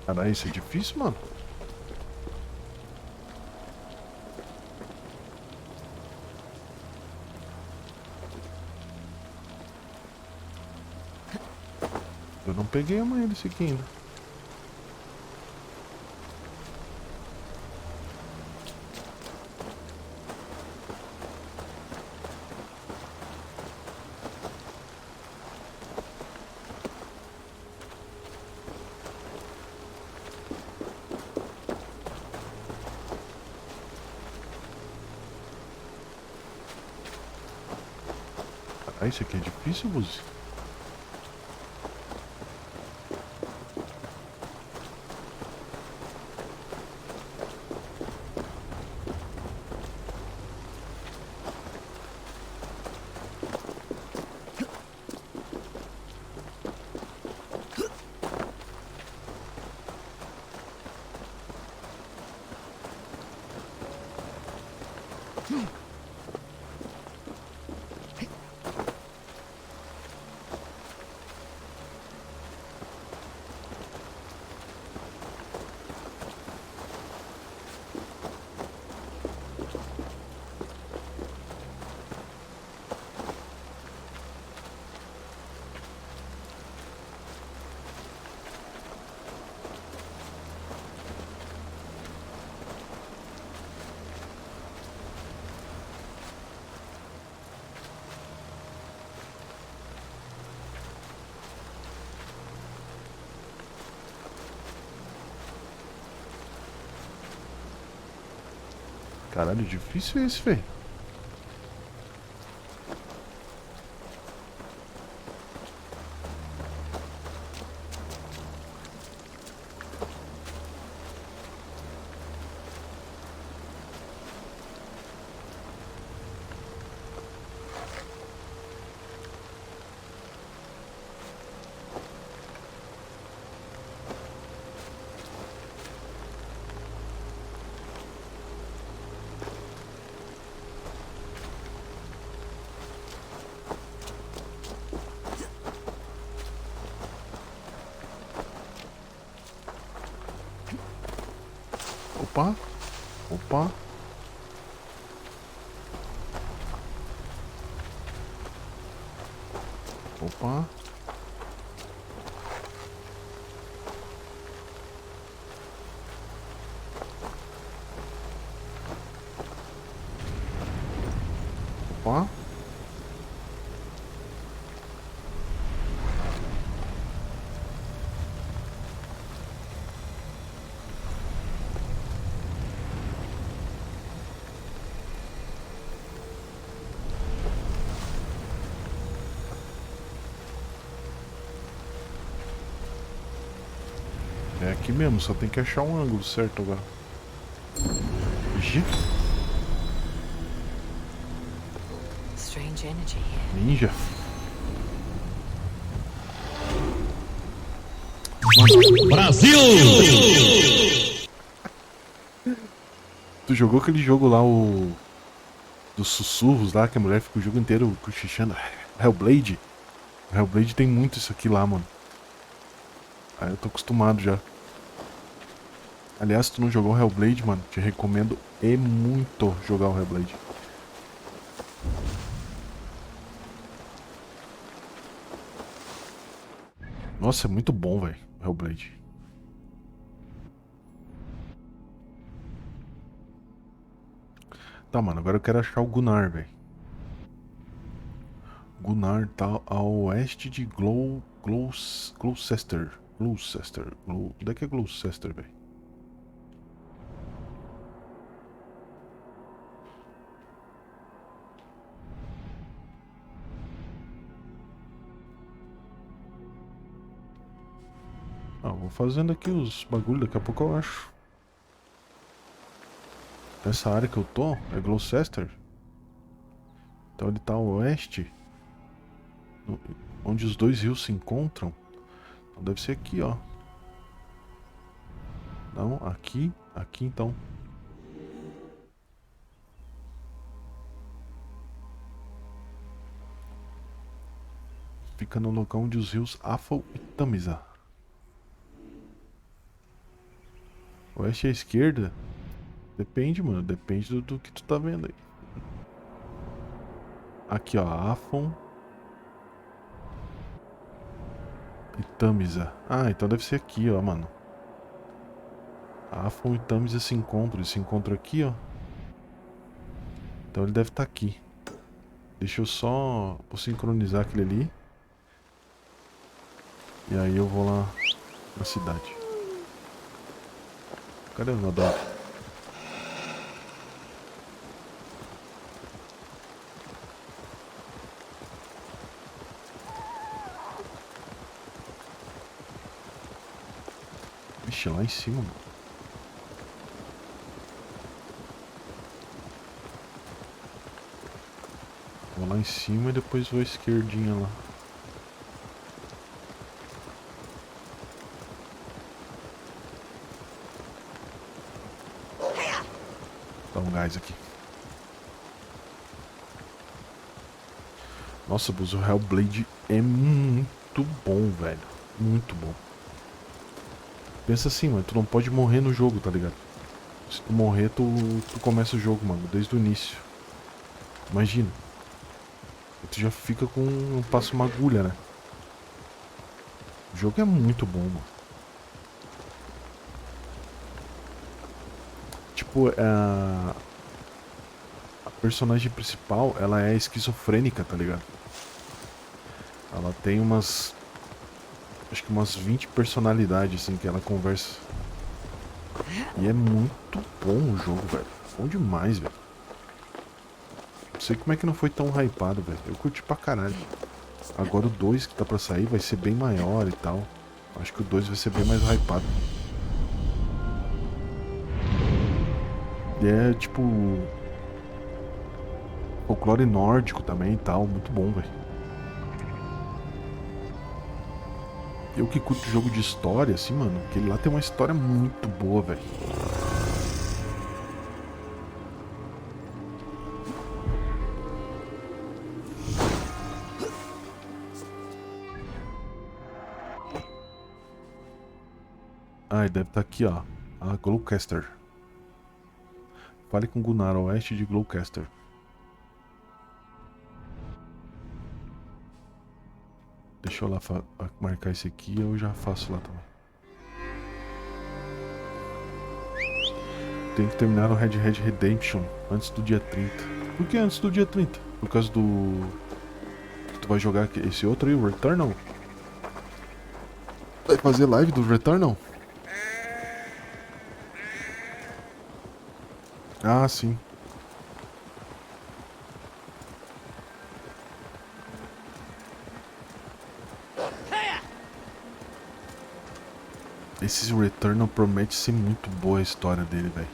Caralho, isso é difícil, mano. Eu não peguei a manha desse aqui ainda. Ah, isso aqui é difícil, Buzi. Caralho, difícil esse, velho. Opa, opa. Opa. É aqui mesmo, só tem que achar um ângulo certo agora. Ixi. Strange energy here. Ninja. Brasil! Tu jogou aquele jogo lá, o... dos sussurros lá, que a mulher fica o jogo inteiro cochichando. Hellblade. Hellblade tem muito isso aqui lá, mano. Aí eu tô acostumado já. Aliás, se tu não jogou Hellblade, mano, te recomendo muito jogar o Hellblade. Nossa, é muito bom, velho, Hellblade. Tá, mano, agora eu quero achar o Gunnar, velho. Gunnar tá a oeste de Gloucester. Onde é que é Gloucester, velho? Ah, vou fazendo aqui os bagulho, daqui a pouco eu acho. Essa área que eu tô é Gloucester. Então ele tá a oeste, onde os dois rios se encontram. Então deve ser aqui, ó. Não, aqui então. Fica no local onde os rios Afal e Tamisa. Oeste à esquerda? Depende, mano. Depende do que tu tá vendo aí. Aqui, ó. Afon e Tamisa. Ah, então deve ser aqui, ó, mano. Afon e Tamisa se encontram. Eles se encontram aqui, ó. Então ele deve estar aqui. Deixa eu só... Vou sincronizar aquele ali. E aí eu vou lá na cidade. Cadê o Nodal? Vixe, lá em cima, mano. Vou lá em cima e depois vou à esquerdinha lá. Dá um gás aqui. Nossa, mas o Hellblade é muito bom, velho. Muito bom. Pensa assim, mano, tu não pode morrer no jogo, tá ligado? Se tu morrer, tu começa o jogo, mano, desde o início. Imagina. Tu já fica com... passa uma agulha, né? O jogo é muito bom, mano. Tipo, a personagem principal, ela é esquizofrênica, tá ligado? Ela tem umas... acho que umas 20 personalidades, assim, que ela conversa. E é muito bom o jogo, velho. Bom demais, velho. Não sei como é que não foi tão hypado, velho. Eu curti pra caralho. Agora o 2 que tá pra sair vai ser bem maior e tal. Acho que o 2 vai ser bem mais hypado. E é tipo... folclore nórdico também e tal. Muito bom, velho. Eu que curto jogo de história, assim, mano. Aquele lá tem uma história muito boa, velho. Ah, deve estar aqui, ó. A Gloucester. Fale com Gunnar, a oeste de Gloucester. Deixa eu lá marcar esse aqui e eu já faço lá também. Tem que terminar o Red Dead Redemption antes do dia 30. Por que antes do dia 30? Por causa do... Tu vai jogar esse outro aí, o Returnal? Vai fazer live do Returnal? Ah, sim. Esse Returnal promete ser muito boa a história dele, velho.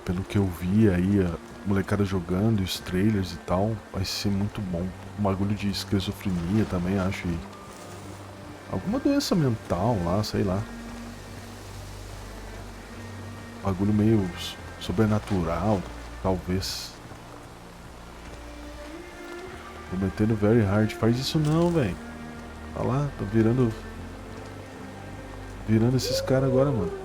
Pelo que eu vi aí, a molecada jogando, os trailers e tal, vai ser muito bom. Um bagulho de esquizofrenia também, acho. E alguma doença mental lá, sei lá. Bagulho meio sobrenatural, talvez. Prometendo very hard. Faz isso não, velho. Olha lá, tô virando esses caras agora, mano.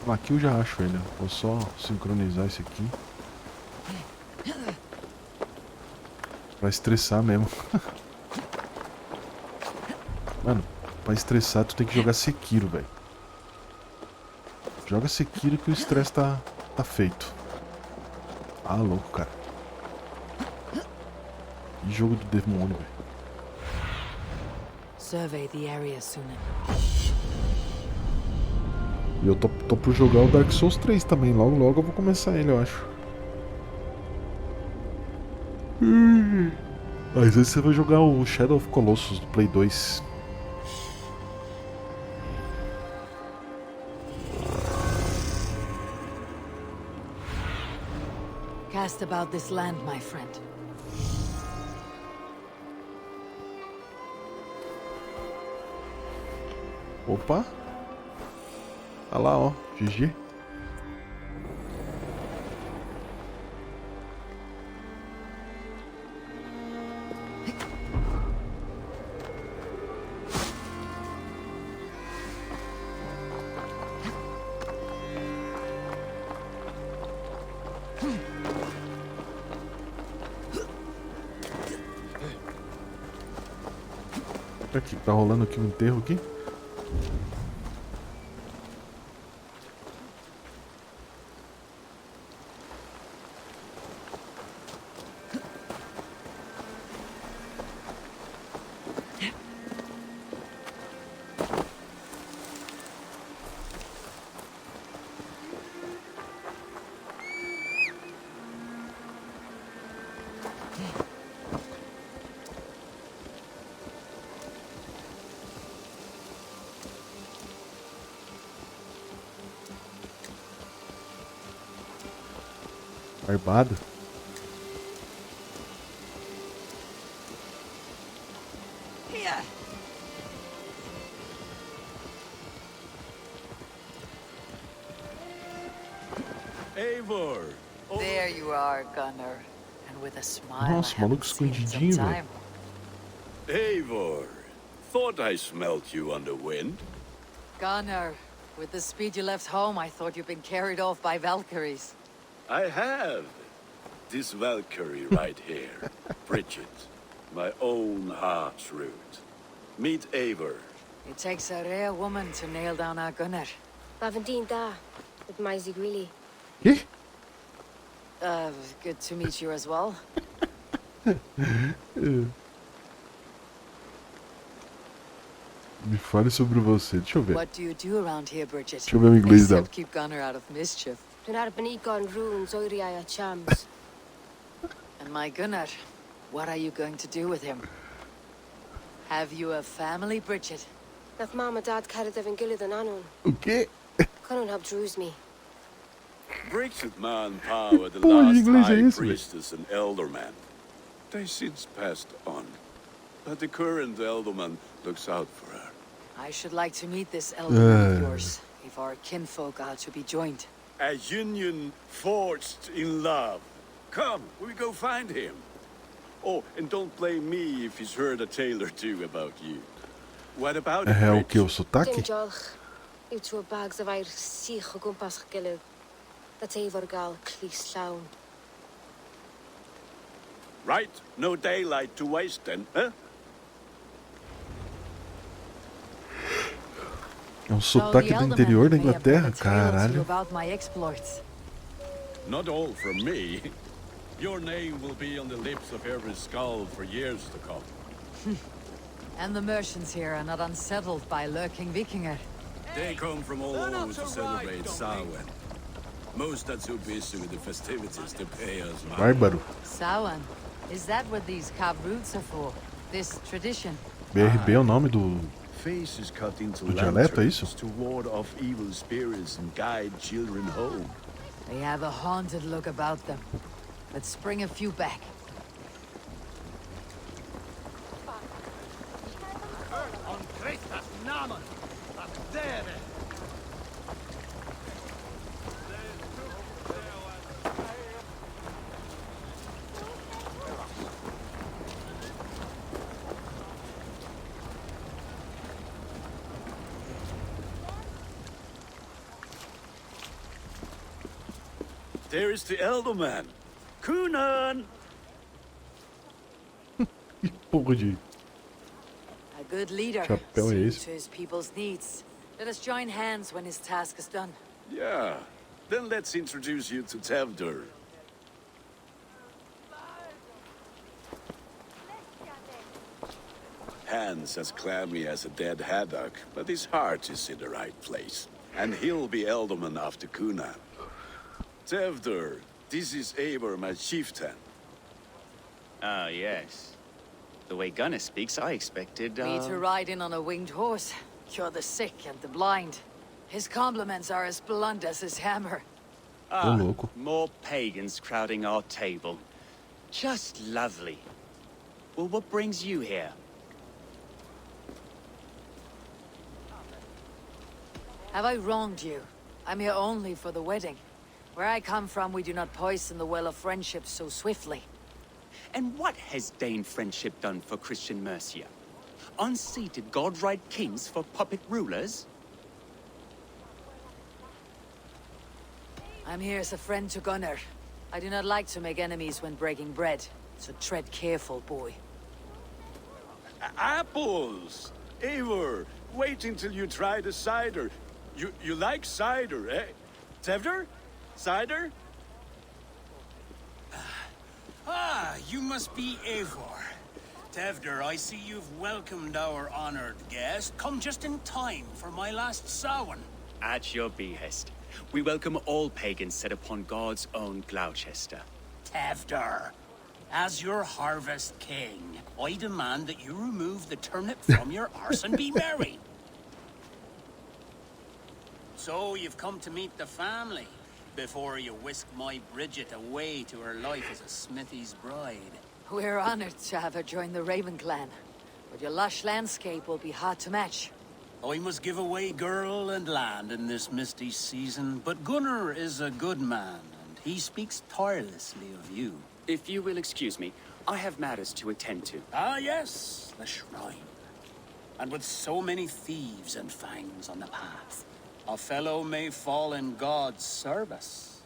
Aqui eu já acho ele, ó. Vou só sincronizar esse aqui. Pra estressar mesmo. Mano, pra estressar tu tem que jogar Sekiro, velho. Joga Sekiro que o estresse tá feito. Ah, louco, cara. Que jogo do demônio, velho. Survey the area, Sunan. E eu tô por jogar o Dark Souls 3 também. Logo, logo eu vou começar ele, eu acho. Às vezes você vai jogar o Shadow of Colossus do Play 2. Cast about this land, my friend. Opa. Olha lá, ó. GG. Aqui, tá rolando aqui um enterro aqui. Barbado. Eivor! There you are, Gunnar. And with a smile Nossa, I maluco haven't seen in some escondidinho, velho. time. Eivor! Thought I smelt you on the wind. Gunnar, with the speed you left home, I thought you'd been carried off by Valkyries. I have. This Valkyrie right here. Bridget. My own heart's root. Meet Eivor. It takes a rare woman to nail down our Gunnar. Bavendine da, with Maisie Greeley. Que? Good to meet you as well. Me fale sobre você. Deixa eu ver. What do you do around here, Bridget? Deixa eu ver o inglês dela. Except keep Gunnar out of mischief. Dwi'n arbenigo yn runes oeriau a chams. And my Gunnar, what are you going to do with him? Have you a family, Bridget? Nath mam a dad cared efo'n gilydd yn anwn. O quê? Conwn help drews me. Bridget Manpower, the Porra de last inglês é high esse, velho? priestess and elderman. They since passed on. But the current elderman looks out for her. I should like to meet this elder of yours, if our kinfolk are to be joined. A union forged in love. Come, we go find him. Oh, and don't blame me if he's heard a tale or two about you. What about it, É o Bridget? que? O sotaque? Dim diolch. Yw tŵ bags o fair sych o gwmpas ych gilydd. Dat efo'r gael clis llawn. Right, no daylight to waste then, huh? É um sotaque do interior da Inglaterra, caralho. About my exploits. Not all from me. Your name will be on the lips of every skull for years to come. And the merchants here are not unsettled by lurking Vikinger. They come from all over to celebrate Samhain. Most are too busy with the festivities to pay us money. Bárbaro. Samhain. Is that what these carved roots are for? This tradition? BRB é o nome do Faces cut into dialeto, é isso? lanterns to ward off evil spirits and guide children home. They have a haunted look about them. Let's bring a few back. There is the elder man, Cunan. Porra de A good leader, chapéu é seeing esse? to his people's needs. Let us join hands when his task is done. Yeah. Then let's introduce you to Tevdur. Hands as clammy as a dead haddock, but his heart is in the right place. And he'll be Elderman after Cunan. Tevdur, this is Eivor, my chieftain. Ah, yes. The way Gunnar speaks, I expected, Me to ride in on a winged horse, cure the sick and the blind. His compliments are as blunt as his hammer. Ah, more pagans crowding our table. Just lovely. Well, what brings you here? Have I wronged you? I'm here only for the wedding. Where I come from, we do not poison the well of friendship so swiftly. And what has Dane friendship done for Christian Mercia? Unseated God-right kings for puppet rulers? I'm here as a friend to Gunnar. I do not like to make enemies when breaking bread, so tread careful, boy. Apples! Eivor, wait until you try the cider. You like cider, eh? Tevdur? Cider? Ah, you must be Eivor. Tevdur, I see you've welcomed our honored guest. Come just in time for my last Samhain. At your behest. We welcome all pagans set upon God's own Gloucester. Tevdur, as your harvest king, I demand that you remove the turnip from your arse and be merry. So you've come to meet the family, before you whisk my Bridget away to her life as a smithy's bride. We're honored to have her join the Raven clan, but your lush landscape will be hard to match. I must give away girl and land in this misty season, but Gunnar is a good man, and he speaks tirelessly of you. If you will excuse me, I have matters to attend to. Ah, yes, the shrine. And with so many thieves and fangs on the path, a fellow may fall in God's service.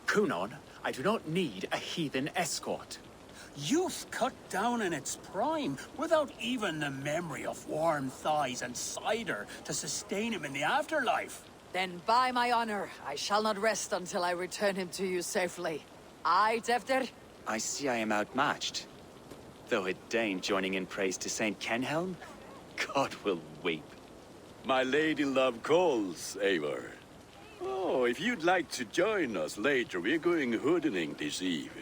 Cunan, I do not need a heathen escort. Youth cut down in its prime, without even the memory of warm thighs and cider to sustain him in the afterlife. Then by my honor, I shall not rest until I return him to you safely. Aye, Tevdur? I see I am outmatched. Though a Dane joining in praise to Saint Kenhelm, God will weep. My lady love calls, Eivor. Oh, if you'd like to join us later, we're going hoodening this eve.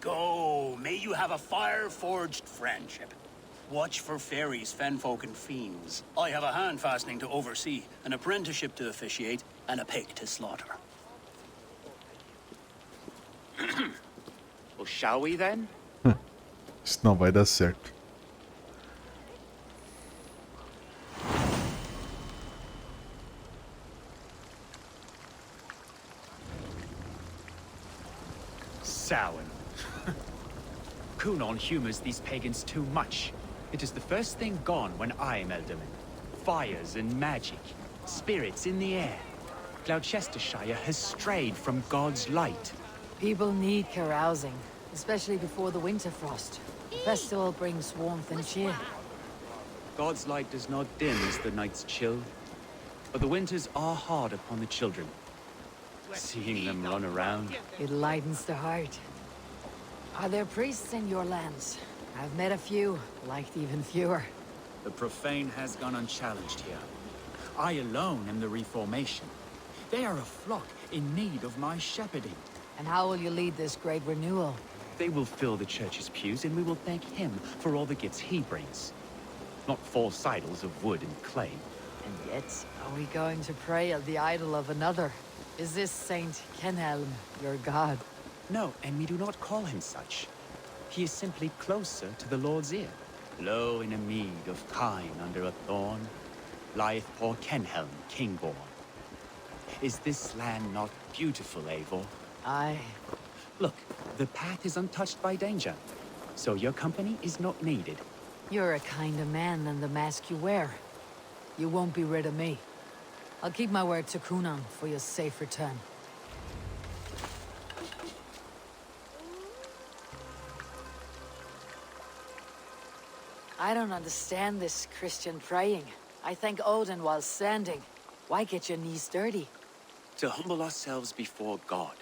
Go, may you have a fire-forged friendship. Watch for fairies, fenfolk, and fiends. I have a hand fastening to oversee, an apprenticeship to officiate, and a pig to slaughter. Well, shall we then? Isso não vai dar certo. Samhain. Cunan humors these pagans too much. It is the first thing gone when I am Elderman. Fires and magic, spirits in the air. Gloucestershire has strayed from God's light. People need carousing, especially before the winter frost. The festival brings warmth and cheer. God's light does not dim as the nights chill, but the winters are hard upon the children. Seeing them run around. It lightens the heart. Are there priests in your lands? I've met a few, liked even fewer. The profane has gone unchallenged here. I alone am the Reformation. They are a flock in need of my shepherding. And how will you lead this great renewal? They will fill the church's pews, and we will thank him for all the gifts he brings. Not false idols of wood and clay. And yet, are we going to pray at the idol of another? Is this Saint Kenelm your god? No, and we do not call him such. He is simply closer to the Lord's ear. Lo, in a mead of kine under a thorn, lieth poor Kenhelm, king-born. Is this land not beautiful, Eivor? Aye. Look, the path is untouched by danger, so your company is not needed. You're a kinder man than the mask you wear. You won't be rid of me. I'll keep my word to Kunan for your safe return. I don't understand this Christian praying. I thank Odin while standing. Why get your knees dirty? To humble ourselves before God.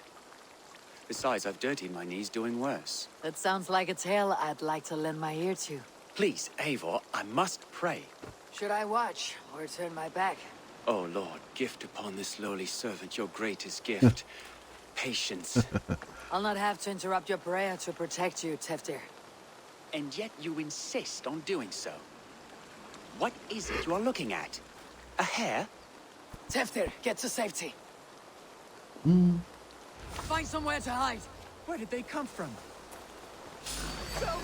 Besides, I've dirtied my knees doing worse. That sounds like a tale I'd like to lend my ear to. Please, Eivor, I must pray. Should I watch, or turn my back? Oh, Lord, gift upon this lowly servant your greatest gift. Patience. I'll not have to interrupt your prayer to protect you, Teftir. And yet you insist on doing so. What is it you are looking at? A hare? Teftir, get to safety. Find somewhere to hide. Where did they come from? That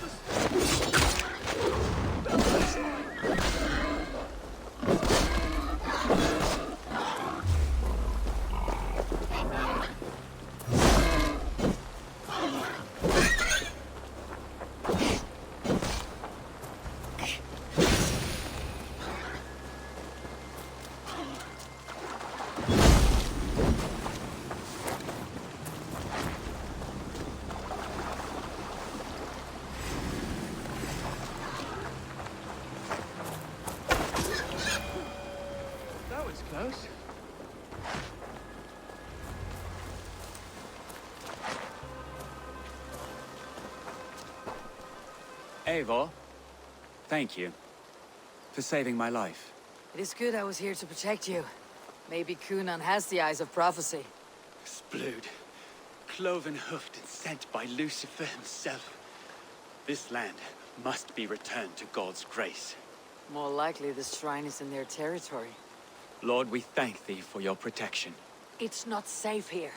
was close. Eivor, thank you for saving my life. It is good I was here to protect you. Maybe Kunan has the eyes of prophecy. Splood, cloven-hoofed and sent by Lucifer himself. This land must be returned to God's grace. More likely the shrine is in their territory. Lord, we thank thee for your protection. It's not safe here.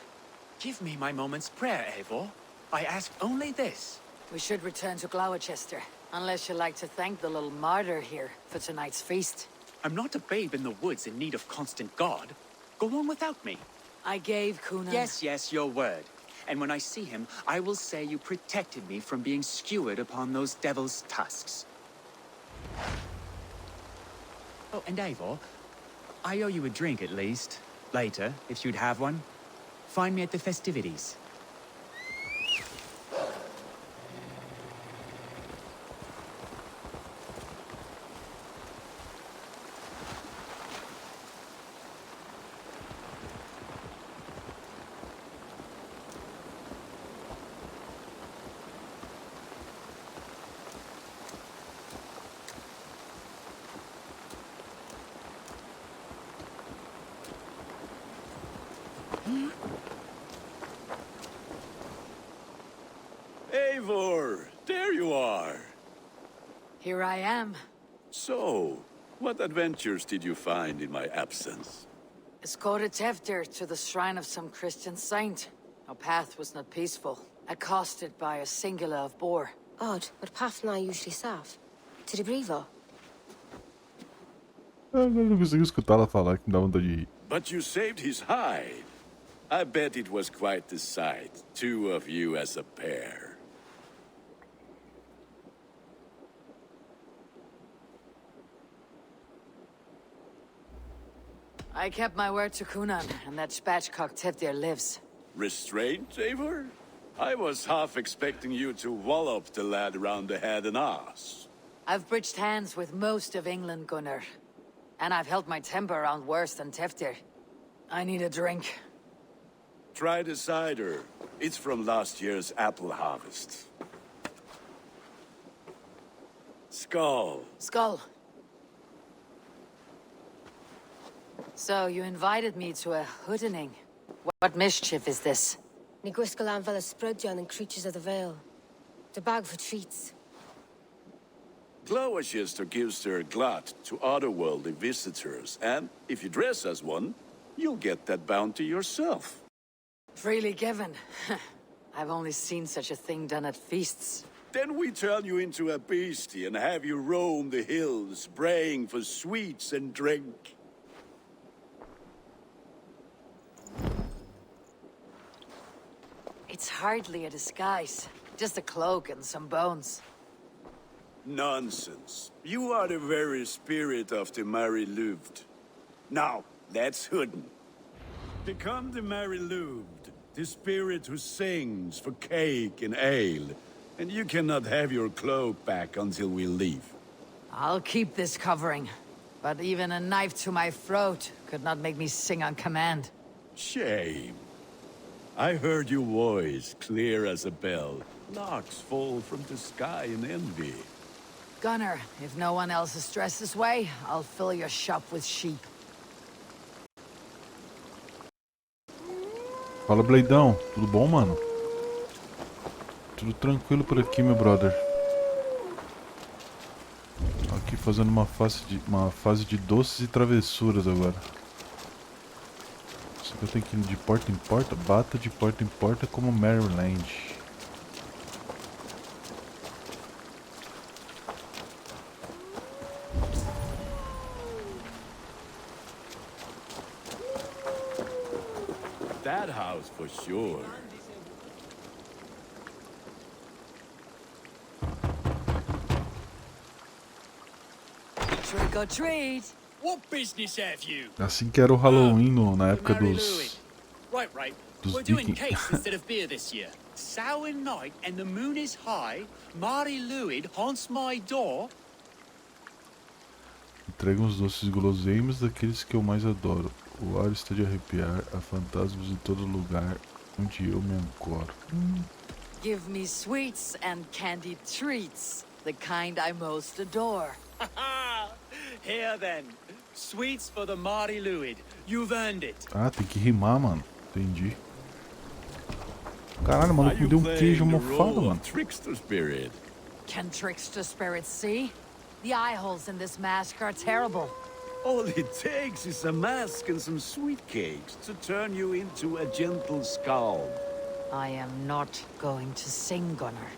Give me my moment's prayer, Eivor. I ask only this. We should return to Gloucester, unless you like to thank the little martyr here for tonight's feast. I'm not a babe in the woods in need of constant guard. Go on without me. I gave Kunan... Yes, your word. And when I see him, I will say you protected me from being skewered upon those devil's tusks. Oh, and Eivor, I owe you a drink at least. Later, if you'd have one. Find me at the festivities. Eivor, there you are. Here I am. So, what adventures did you find in my absence? Escorted Teftir to the shrine of some Christian saint. Our path was not peaceful. Accosted by a singular of boar. Odd, but path na usually safe. To the brievo. Eu não consigo escutar ela falar que me dá vontade de rir. But you saved his hide. I bet it was quite the sight, two of you as a pair. I kept my word to Kunan, and that spatchcock Teftir lives. Restraint, Eivor? I was half expecting you to wallop the lad around the head and ass. I've bridged hands with most of England, Gunnar. And I've held my temper around worse than Teftir. I need a drink. Try the cider. It's from last year's apple harvest. Skull. Skull. So, you invited me to a hoodening. What mischief is this? Ni gwisgalan fel ysbrydion and creatures of the Vale. The bag for treats. Gloucester gives their glut to otherworldly visitors, and if you dress as one, you'll get that bounty yourself. Freely given. I've only seen such a thing done at feasts. Then we turn you into a beastie and have you roam the hills, braying for sweets and drink. It's hardly a disguise. Just a cloak and some bones. Nonsense. You are the very spirit of the Mary Louved. Now, that's Hooden. Become the Mary Louved, the spirit who sings for cake and ale. And you cannot have your cloak back until we leave. I'll keep this covering. But even a knife to my throat could not make me sing on command. Shame. I heard your voice clear as a bell. Locks fall from the sky in envy. Gunnar, if no one else is dressed this way, I'll fill your shop with sheep. Fala, Bladeão. Tudo bom, mano? Tudo tranquilo por aqui, meu brother. Aqui fazendo uma fase de doces e travessuras agora. Só que eu tenho que ir de porta em porta. Bata de porta em porta como Maryland. That house for sure. Trick or treat. What business have you? Assim que era o Halloween na época dos Right. dos We're doing vikings. cakes instead of beer this year. Samhain night and the moon is high. Mari Luid haunts my door. Entrega uns doces guloseimas daqueles que eu mais adoro. O ar está de arrepiar, há fantasmas em todo lugar onde eu me ancoro. Give me sweets and candied treats, the kind I most adore. Here then. Sweets for the Mari Luid. You've earned it. Ah, tem que rimar, mano. Entendi. Caralho, mano, me deu um queijo mofado, mano. Trickster spirit. Can trickster spirits see? The eye holes in this mask are terrible. All it takes is a mask and some sweet cakes to turn you into a gentle skull. I am not going to sing, Gunnar.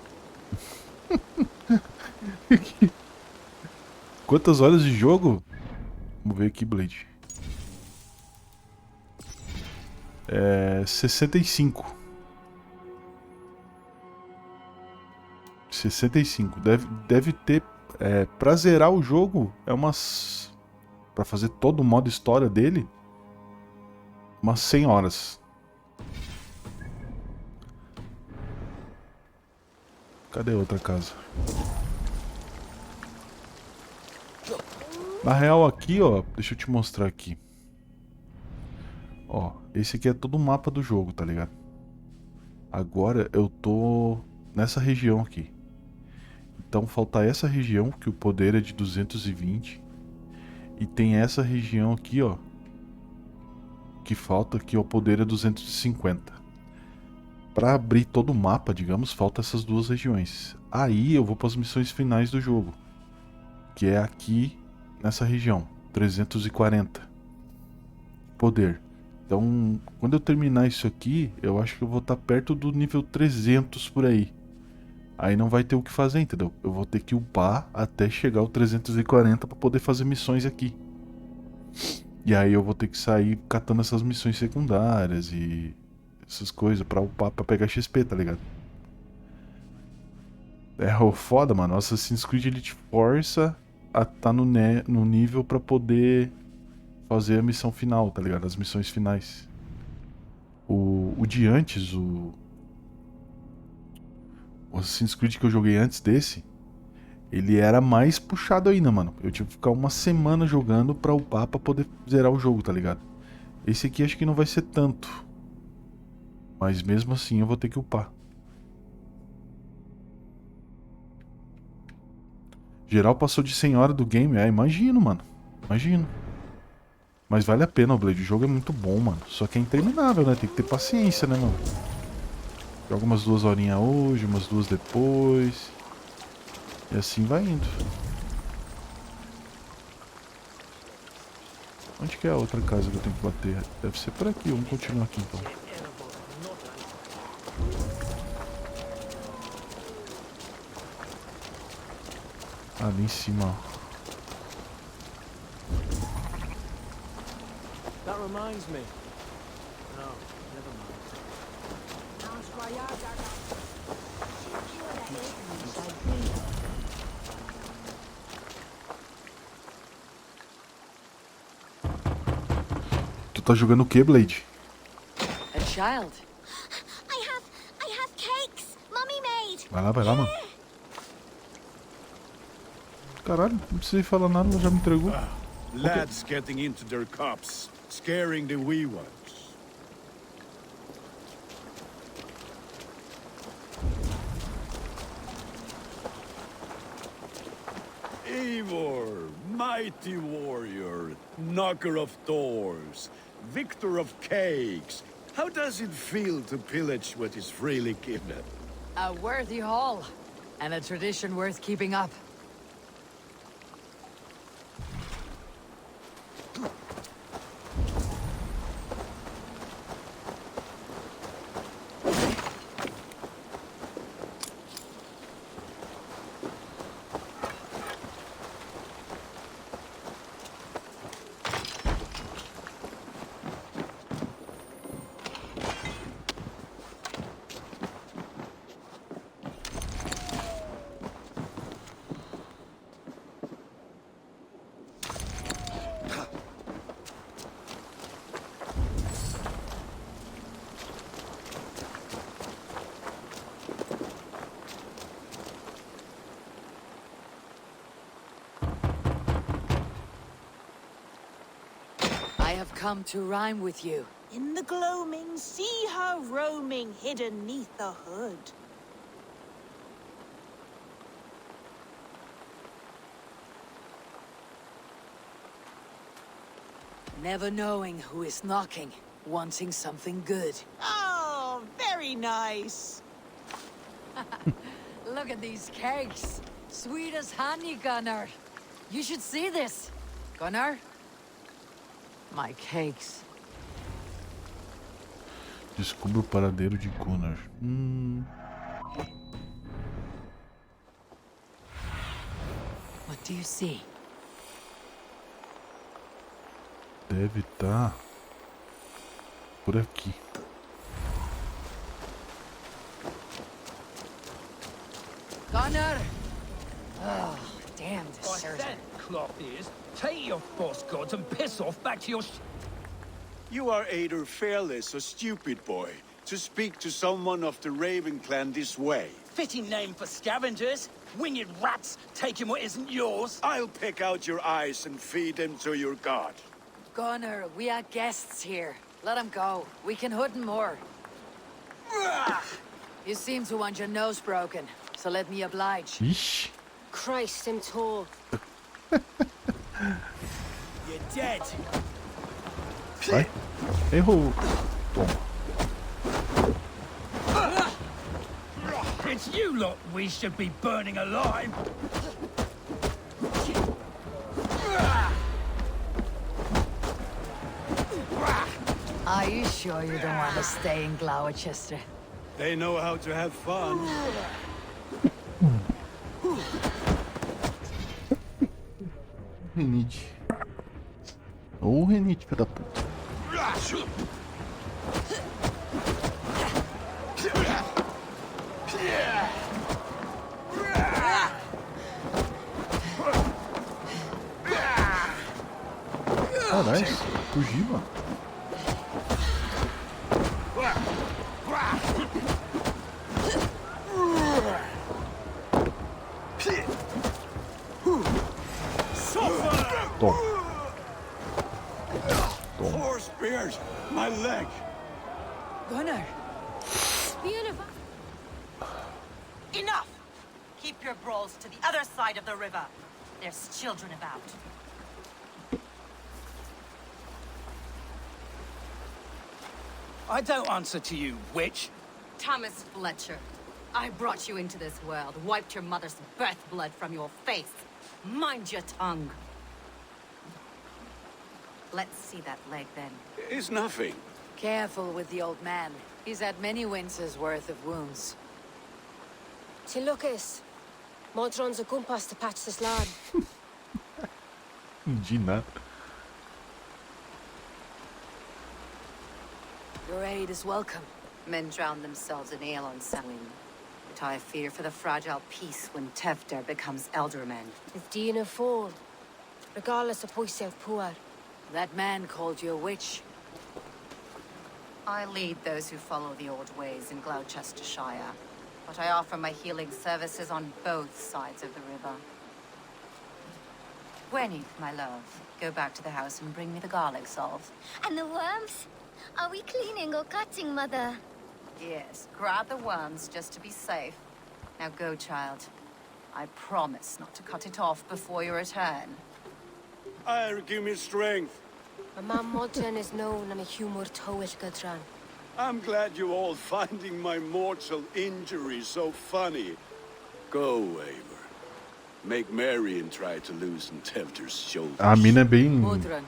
Quantas horas de jogo? Vamos ver aqui, Blade. 65. 65. Deve ter... pra zerar o jogo, pra fazer todo o modo história dele, umas 100 horas. Cadê a outra casa? Na real aqui, ó, deixa eu te mostrar aqui. Ó, esse aqui é todo o mapa do jogo, tá ligado? Agora eu tô nessa região aqui. Então falta essa região, que o poder é de 220. E tem essa região aqui, ó, que falta, que o poder é 250. Pra abrir todo o mapa, digamos, falta essas duas regiões. Aí eu vou para as missões finais do jogo, que é aqui nessa região, 340 poder. Então, quando eu terminar isso aqui, eu acho que eu vou estar perto do nível 300 por aí. Aí não vai ter o que fazer, entendeu? Eu vou ter que upar até chegar ao 340 para poder fazer missões aqui. E aí eu vou ter que sair catando essas missões secundárias e essas coisas pra upar, pra pegar XP, tá ligado? É foda, mano. Assassin's Creed ele te força a tá no nível pra poder fazer a missão final, tá ligado? As missões finais. O de antes, o Assassin's Creed que eu joguei antes desse, ele era mais puxado ainda, mano. Eu tive que ficar uma semana jogando pra upar pra poder zerar o jogo, tá ligado? Esse aqui acho que não vai ser tanto. Mas mesmo assim eu vou ter que upar. Geral passou de 100 horas do game. Imagino, mano. Imagino. Mas vale a pena, o Blade. O jogo é muito bom, mano. Só que é interminável, né? Tem que ter paciência, né, mano? Joga umas 2 horinhas hoje, umas 2 depois. E assim vai indo. Onde que é a outra casa que eu tenho que bater? Deve ser por aqui, vamos continuar aqui então. Ali em cima, ó. That reminds me. No, never mind. Tu tá jogando o que, Blade? A child. I have cakes Mummy made. Vai lá, mano. Caralho, não precisei falar nada, ela já me entregou. Lads getting into their cups, scaring the wee ones. Eivor, mighty warrior, knocker of doors, victor of cakes. How does it feel to pillage what is freely given? A worthy haul. And a tradition worth keeping up. I have come to rhyme with you. In the gloaming, see her roaming hidden neath the hood. Never knowing who is knocking, wanting something good. Oh, very nice. Look at these cakes. Sweet as honey, Gunnar. You should see this. Gunnar? My cakes. Descubra o paradeiro de Gunnar. What do you see? Deve estar por aqui. Gunnar! Oh, damn deserter. That cloth is, take your false gods and piss off back to your You are either fearless or stupid, boy, to speak to someone of the Raven clan this way. fitting name for scavengers. Winged rats taking what isn't yours. I'll pick out your eyes and feed them to your god. Gunnar, we are guests here. Let him go. We can hood more. You seem to want your nose broken, so let me oblige. Ixi. Christ, I'm tall. You're dead. Vai. Errou. Toma. It's you lot we should be burning alive. Are you sure you don't want to stay in Gloucester? They know how to have fun. Renite. Ô, Renite, filho da puta. Caralho, fugi, mano. Toma. Toma. 4 spears, my leg. Gunnar! Beautiful. Enough! Keep your brawls to the other side of the river. There's children about. I don't answer to you, witch. Thomas Fletcher, I brought you into this world, wiped your mother's birth blood from your face. Mind your tongue. Let's see that leg then. It's nothing. Careful with the old man. He's had many winters' worth of wounds. Ti Lucas. Modron's a gumpas to patch this lad. Entendi nada. Your aid is welcome. Men drown themselves in ale on Samhain. But I fear for the fragile peace when Tevder becomes elderman. It's Dina fall. Regardless of pwysau pŵar. That man called you a witch. I lead those who follow the old ways in Gloucestershire, but I offer my healing services on both sides of the river. Gwenny, my love, go back to the house and bring me the garlic salve. And the worms? Are we cleaning or cutting, Mother? Yes, grab the worms just to be safe. Now go, child. I promise not to cut it off before your return. Give me strength. My mam Modron is known am a humor tywyll gydran. I'm glad you're all finding my mortal injury so funny. Go, Eivor. Make merry and try to loosen Tevder's shoulders. A mina é bem... Modron,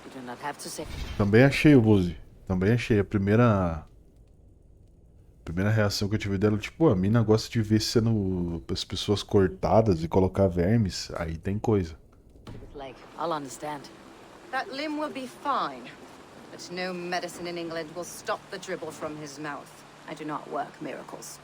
you do not have to say... Também achei, Buzi. Também achei. A primeira reação que eu tive dela, tipo, a mina gosta de ver sendo as pessoas cortadas e colocar vermes. Aí tem coisa. Like, I'll understand. That limb will be fine, but no medicine in England will stop the dribble from his mouth. I do not work miracles.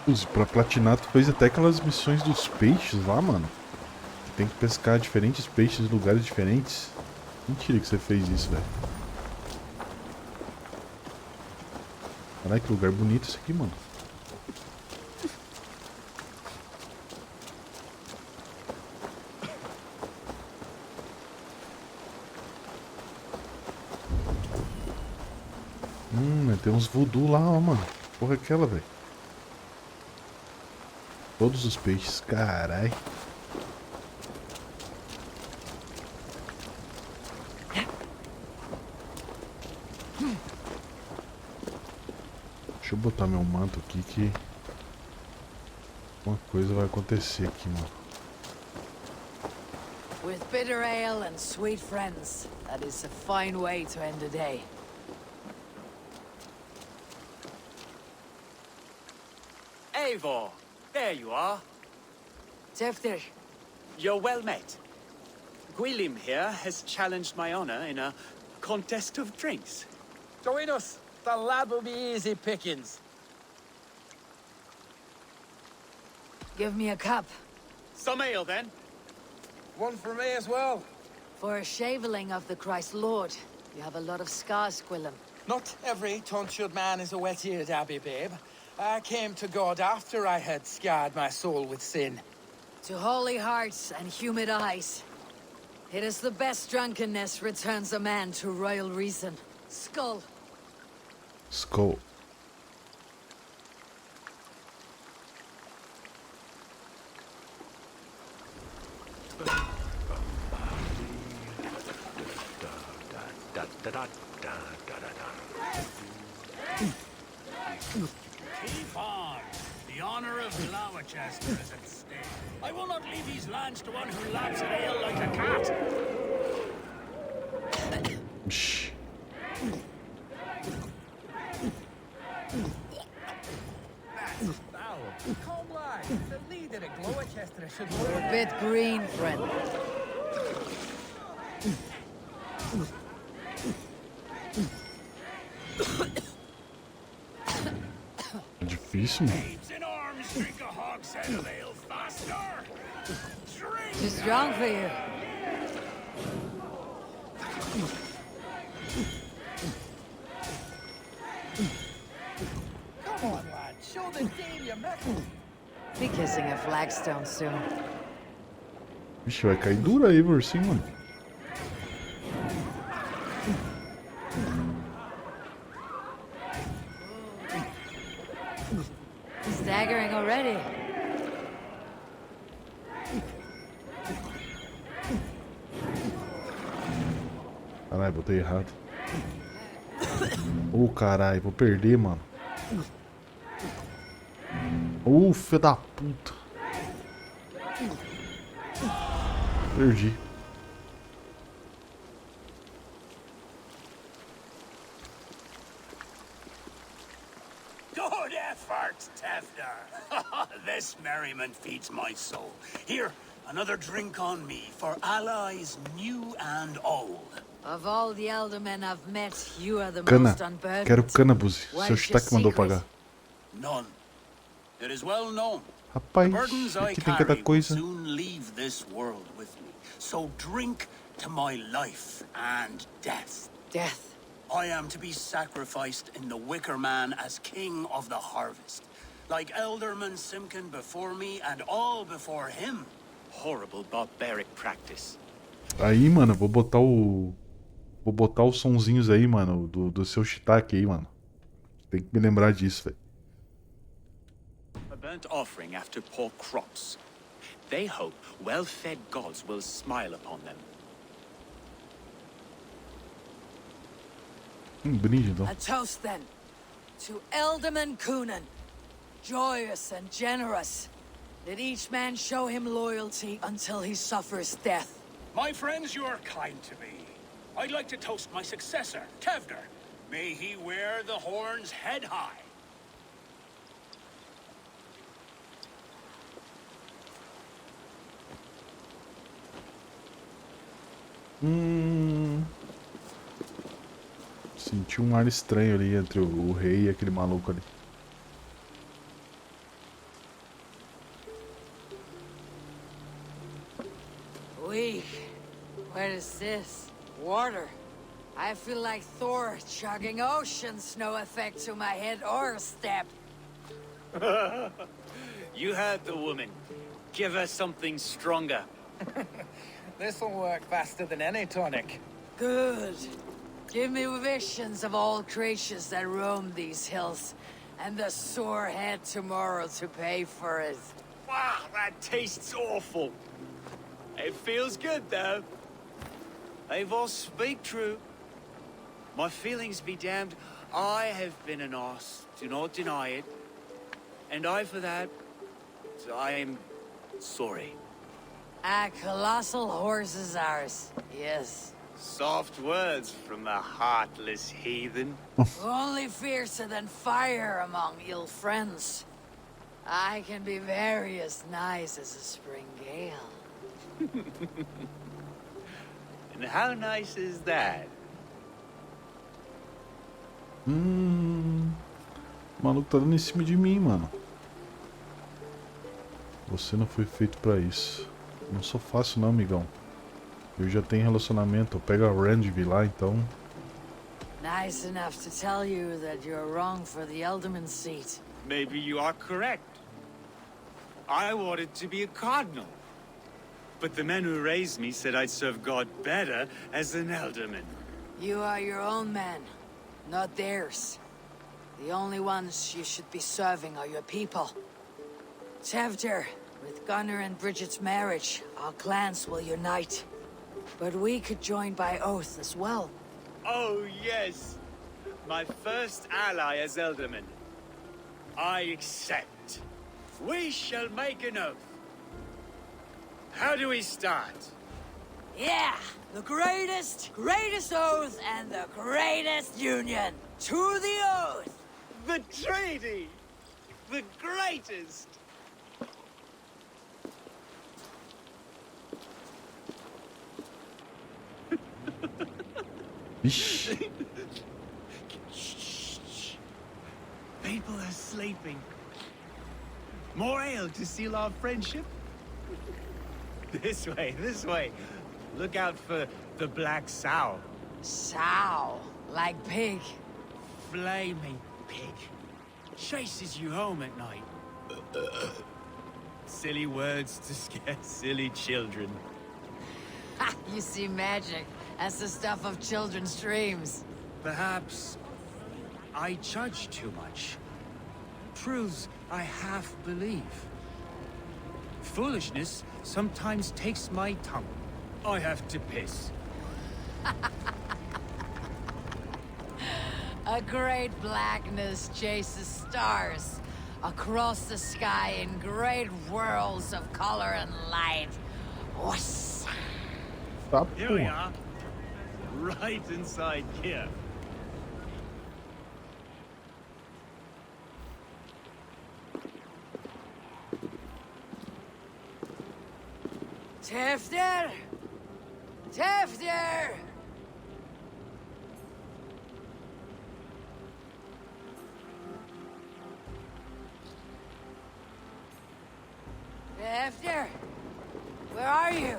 Buzi, pra platinar tu fez até aquelas missões dos peixes lá, mano. Tem que pescar diferentes peixes em lugares diferentes. Mentira que você fez isso, velho. Caralho, que lugar bonito esse aqui, mano. Tem uns voodoo lá, ó, mano. Porra, é aquela, velho. Todos os peixes, carai. Deixa eu botar meu manto aqui que uma coisa vai acontecer aqui, mano. With bitter ale and sweet friends, that is a fine way to end a day. Eivor, there you are. Tevder. You're well met. Gwilym here has challenged my honor in a contest of drinks. Join us. The lad will be easy pickings. Give me a cup. Some ale, then. One for me as well. For a shaveling of the Christ Lord, you have a lot of scars, Gwilym. Not every tonsured man is a wet-eared abbey, babe. I came to God after I had scarred my soul with sin. To holy hearts and humid eyes. It is the best drunkenness returns a man to royal reason. Skull. Skull. Keep on. The honor of Gloucester is at stake. I will not leave these lands to one who laps at ale like a cat. Shh. Come lad, the leader of Gloucester should You're a bit green, friend. É difícil, mano. Babes in arms drink a hogshead of ale faster. Drink. Too strong for you. Come on, lad. Show the dame your mettle. Be kissing a flagstone soon. Vixe, vai cair dura aí, sim, mano. staggering already. Caralho, botei errado. Caralho, vou perder, mano. Filho da puta. Perdi. Good effort, Tevder. This merriment feeds my soul. Here, another drink on me for allies new and old. Of all the elder men I've met, you are the Cana. most unburdened. Quero cana, Buzi. What's Seu your Shiitake mandou secret? pagar. None. It is well known. Rapaz, The burdens I aqui tem carry cada will coisa. soon leave this world with me. So drink to my life and death. Death. I am to be sacrificed in the Wicker Man as king of the harvest. Like Elderman Simkin before me and all before him. Horrible barbaric practice. Aí, mano, vou botar os sonzinhos aí, mano, do seu Shiitake aí, mano. Tem que me lembrar disso, velho. A burnt offering after poor crops. They hope well-fed gods will smile upon them. Brinde, então. A toast then to Elderman Coonan, joyous and generous. Let each man show him loyalty until he suffers death. My friends, you are kind to me. I'd like to toast my successor, Tevder. May he wear the horns head high. Senti um ar estranho ali entre o rei e aquele maluco ali. Weak. What is this? Water. I feel like Thor chugging ocean snow effect to my head or step. You heard the woman. Give her something stronger. This'll work faster than any tonic. Good. Give me visions of all creatures that roam these hills, and the sore head tomorrow to pay for it. Wow, that tastes awful. It feels good, though. Eivor, speak true. My feelings be damned. I have been an arse, do not deny it. And I, for that, I am sorry. A colossal horse is ours, yes. Soft words from the heartless heathen. Only fiercer than fire among ill friends. I can be very as nice as a spring gale. And how nice is that? O maluco tá dando em cima de mim, mano. Você não foi feito pra isso. Não sou fácil não, amigão. Eu já tenho relacionamento, eu pego a Randvi lá, então... Nice enough to tell you that you're wrong for the Elderman seat. Maybe you are correct. I wanted to be a cardinal. But the men who raised me said I'd serve God better as an elderman. You are your own men, not theirs. The only ones you should be serving are your people. Tevder, with Gunnar and Bridget's marriage, our clans will unite. But we could join by oath as well. Oh, yes. My first ally as Elderman. I accept. We shall make an oath. How do we start? Yeah! The greatest oath and the greatest union. To the oath! The treaty! The greatest! Shh. People are sleeping. More ale to seal our friendship? This way, this way. Look out for the black sow. Sow? Like pig? Flaming pig. Chases you home at night. Silly words to scare silly children. Ha! You see magic. That's the stuff of children's dreams. Perhaps I judge too much. truths I half believe. Foolishness sometimes takes my tongue. I have to piss. A great blackness chases stars across the sky in great whirls of color and light. Whoosh. Tá, Here we porra. are. Right inside here. Tefter! Tefter! Tefter! Where are you?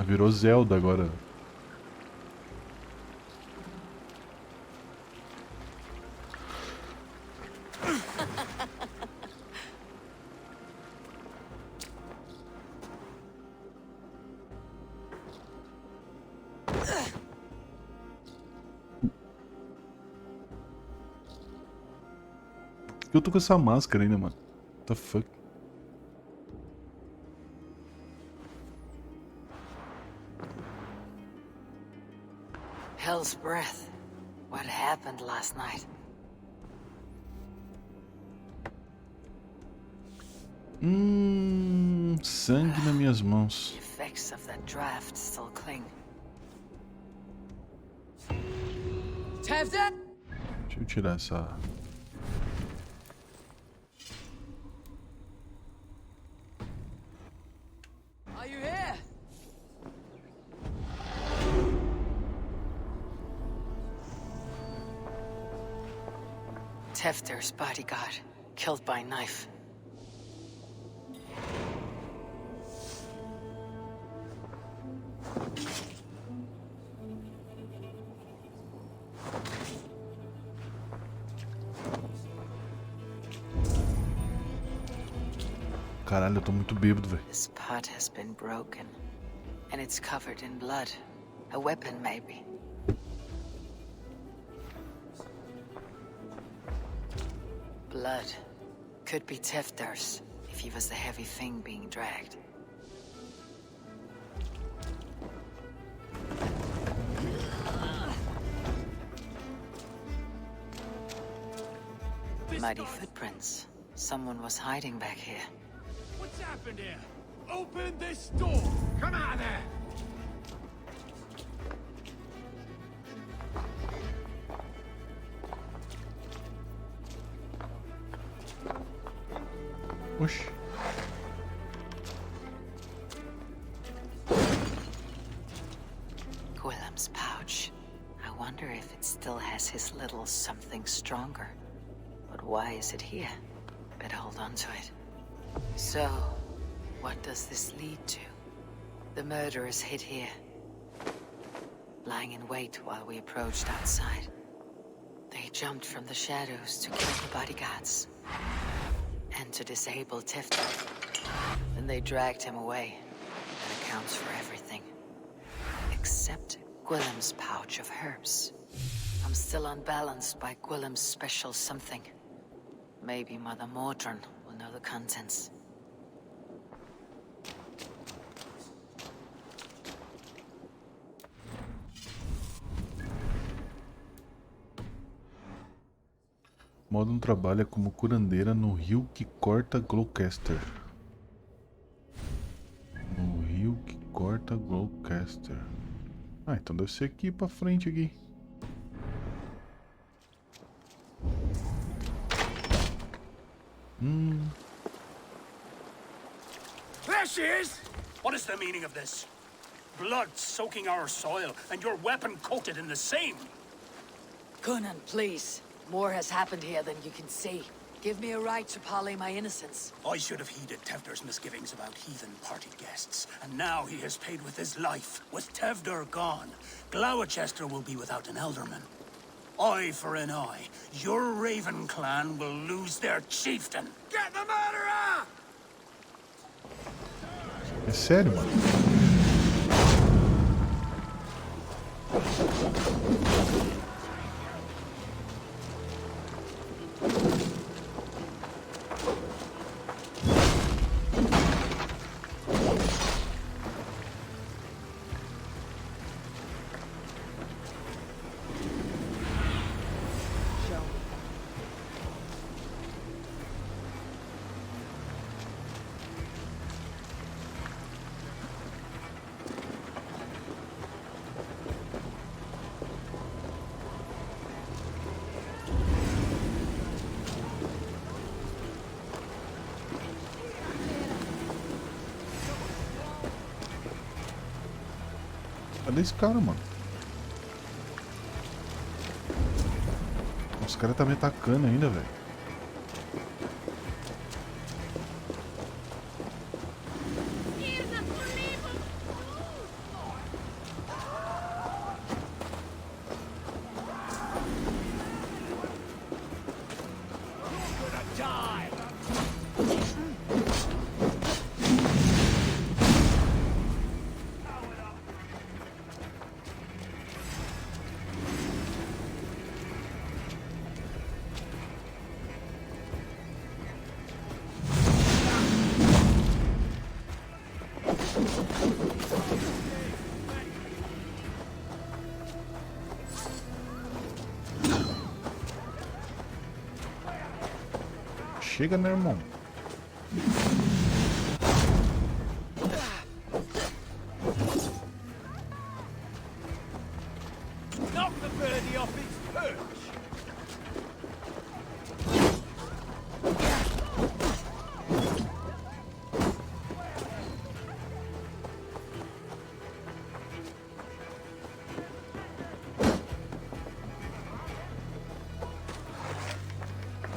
Virou Zelda agora. Por que eu tô com essa máscara ainda, mano? What the fuck? Hell's breath. What happened last night? Sangue nas minhas mãos. The effects of that draft still cling. Tefter! Deixa eu tirar essa. Are you here? Tefter's bodyguard, killed by knife. Caralho, eu tô muito bêbado, velho. This pot has been broken, and it's covered in blood. A weapon, maybe. Blood. Could be Tefter's, if he was the heavy thing being dragged. Muddy footprints. Someone was hiding back here. What's happened here? Open this door! Come out of there! Oxi. Gwillem's pouch. I wonder if it still has his little something stronger. But why is it here? Better hold on to it. So, what does this lead to? The murderers hid here, lying in wait while we approached outside. They jumped from the shadows to kill the bodyguards and to disable Tefter. Then they dragged him away. That accounts for everything. Except Gwillem's pouch of herbs. I'm still unbalanced by Gwillem's special something. Maybe Mother Mordran will know the contents. Modon trabalha como curandeira no rio que corta Gloucester. No rio que corta Gloucester. Ah, então deve ser aqui pra frente aqui. There she is! What is the meaning of this? Blood soaking our soil, and your weapon coated in the same. Conan, please. More has happened here than you can see. Give me a right to parley my innocence. I should have heeded Tevder's misgivings about heathen party guests, and now he has paid with his life. With Tevder gone, Gloucester will be without an alderman. Eye for an eye. Your Raven clan will lose their chieftain. Get the murderer! É sério, mano. Cadê esse cara, mano? Os caras tá me atacando ainda, velho. Chega, né, irmão? Knock the birdie off its perch.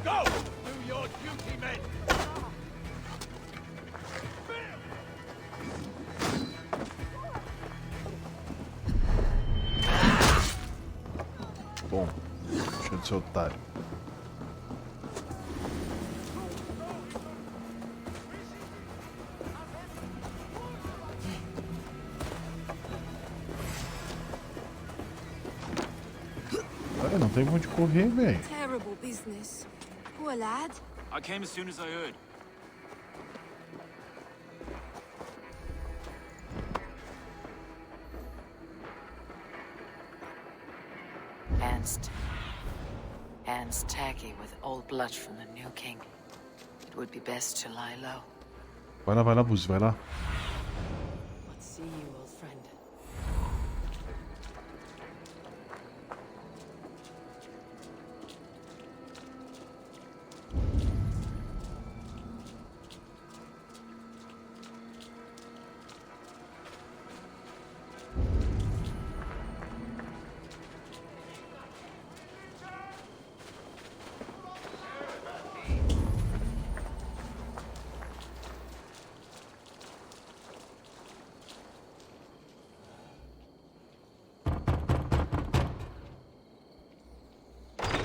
Go! Do your duty, men! Bom, deixa de ser otário. Cara, não tem onde correr, velho. Terrible business. Poor lad. I came as soon as I heard. Hands taggy with old blood from the new king. It would be best to lie low. Vai lá, Buzz, vai lá. Let's see you, old friend.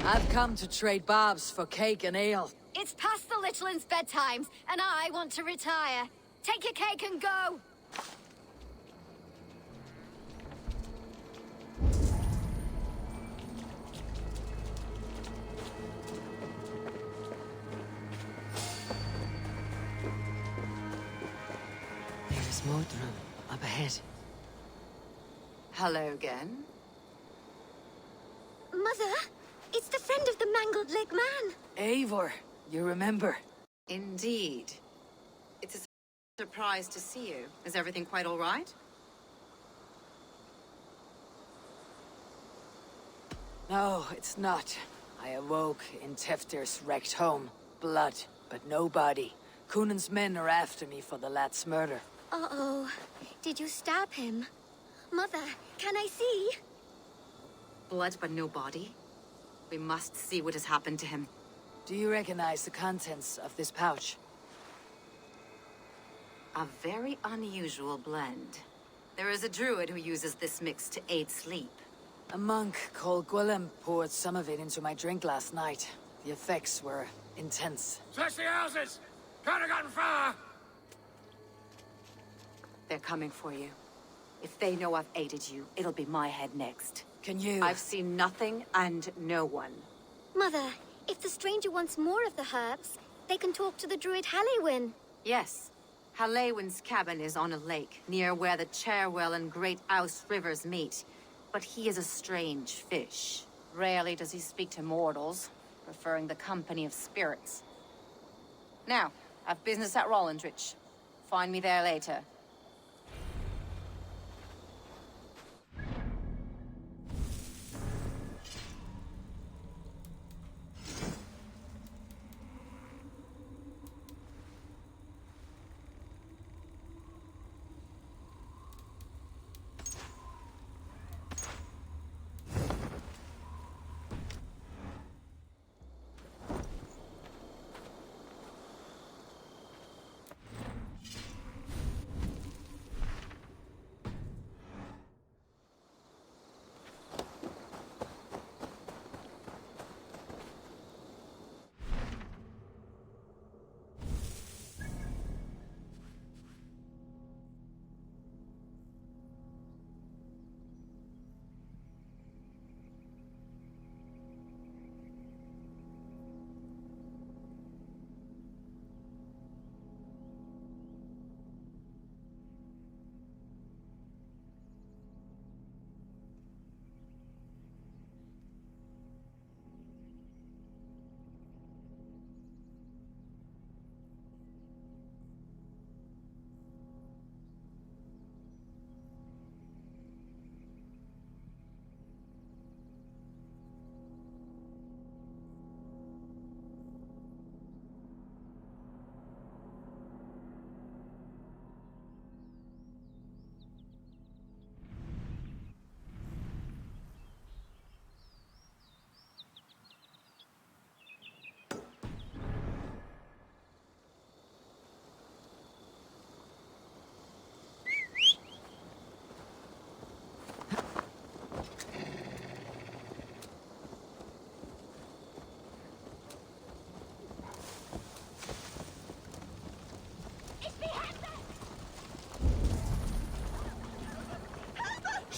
I've come to trade barbs for cake and ale. It's past the little one's bedtimes, and I want to retire. Take your cake and go! There's Mordrum up ahead. Hello again. Mother, it's the friend of the mangled leg man. Eivor, you remember? Indeed. It's a surprise to see you. Is everything quite all right? No, it's not. I awoke in Tefter's wrecked home. Blood, but no body. Cunan's men are after me for the lad's murder. Uh-oh. Did you stab him? Mother, can I see? Blood but no body? We must see what has happened to him. Do you recognize the contents of this pouch? A very unusual blend. There is a druid who uses this mix to aid sleep. A monk called Gwillem poured some of it into my drink last night. The effects were intense. Search the houses! Could have gotten far! They're coming for you. If they know I've aided you, it'll be my head next. Can you? I've seen nothing and no one. Mother, if the stranger wants more of the herbs, they can talk to the druid Halewyn. Yes. Halewyn's cabin is on a lake, near where the Cherwell and Great Ouse rivers meet. But he is a strange fish. Rarely does he speak to mortals, preferring the company of spirits. Now, I've business at Rollindrich. Find me there later.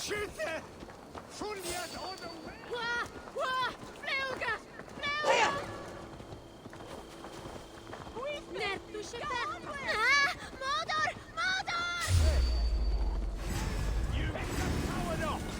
Schütze! Funiat ohne Wah! Wah! Fluga! Fluga! Nertushipa! Ah! Mordor! Mordor! You powered off!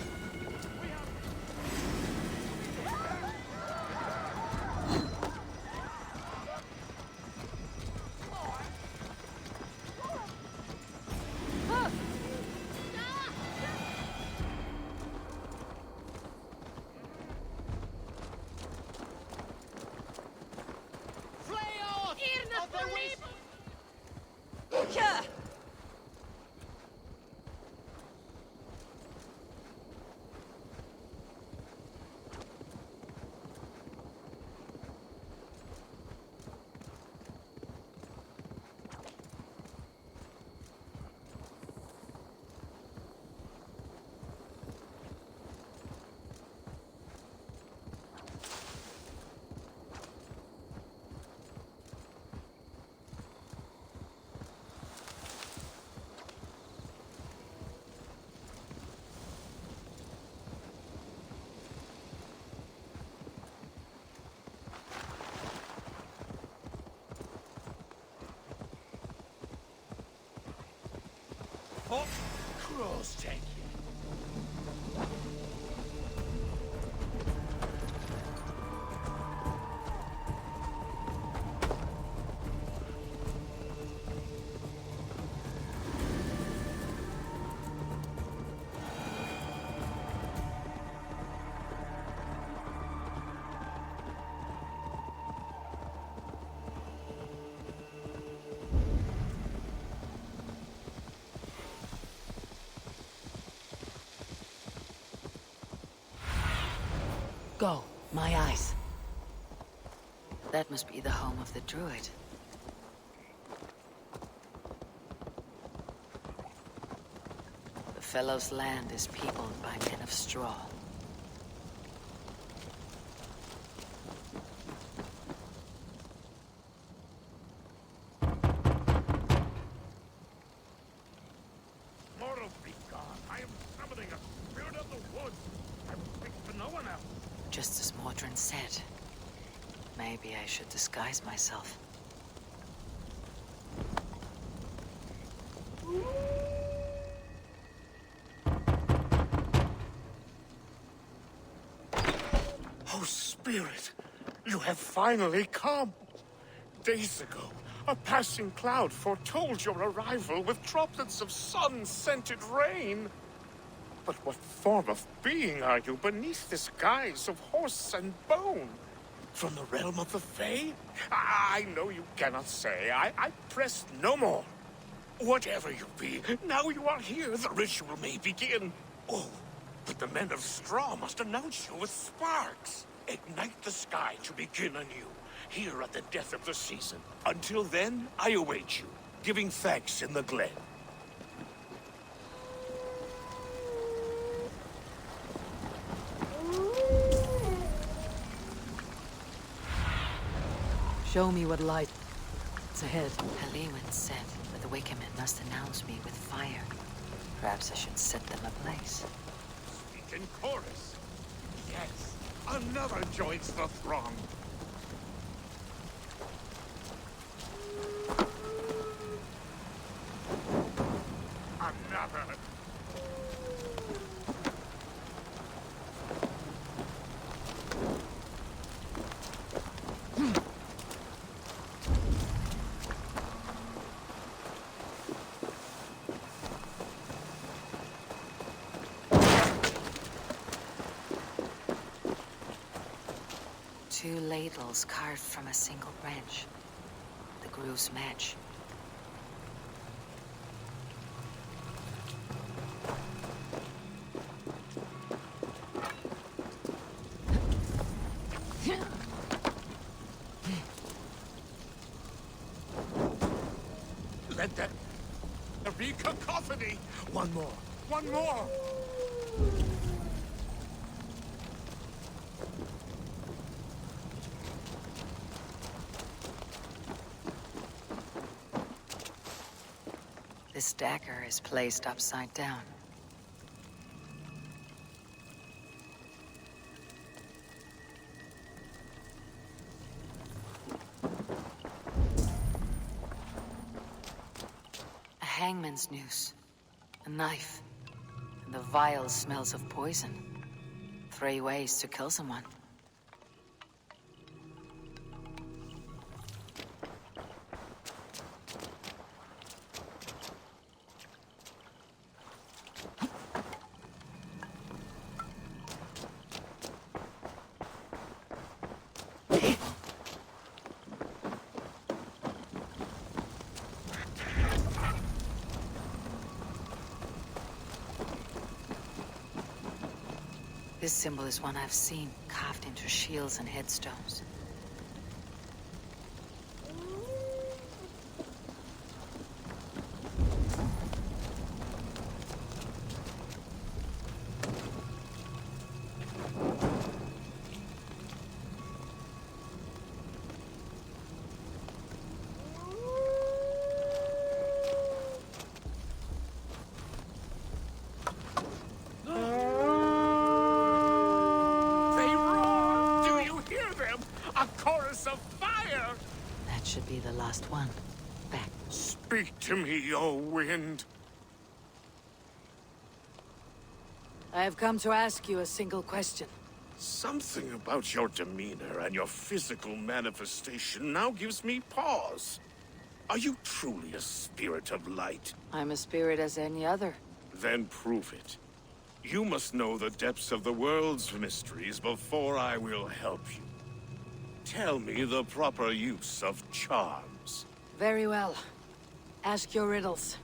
Oh, cross take you. Go. My eyes. That must be the home of the druid. The fellow's land is peopled by men of straw. Mortal be gone. I am summoning a spirit of the woods. I will speak to no one else. Just as Mordrin said. Maybe I should disguise myself. Oh, Spirit, you have finally come. Days ago, a passing cloud foretold your arrival with droplets of sun-scented rain. But what form of being are you beneath this guise of horse and bone? From the realm of the Fae? I know you cannot say. I press no more. Whatever you be, now you are here, the ritual may begin. Oh, but the men of straw must announce you with sparks. Ignite the sky to begin anew, here at the death of the season. Until then, I await you, giving thanks in the glen. Show me what light is ahead. Halewin said that the Wickermen must announce me with fire. Perhaps I should set them ablaze. Speak in chorus. Yes, another joins the throng. Another. Two ladles carved from a single branch. The grooves match. Let that be cacophony. One more. One more. This dagger is placed upside down. A hangman's noose, a knife, and the vile smells of poison. 3 ways to kill someone. This symbol is one I've seen carved into shields and headstones. Should be the last one. Back. Speak to me, O wind. I have come to ask you a single question. Something about your demeanor and your physical manifestation now gives me pause. Are you truly a spirit of light? I'm a spirit as any other. Then prove it. You must know the depths of the world's mysteries before I will help you. Tell me the proper use of charms. Very well. Ask your riddles.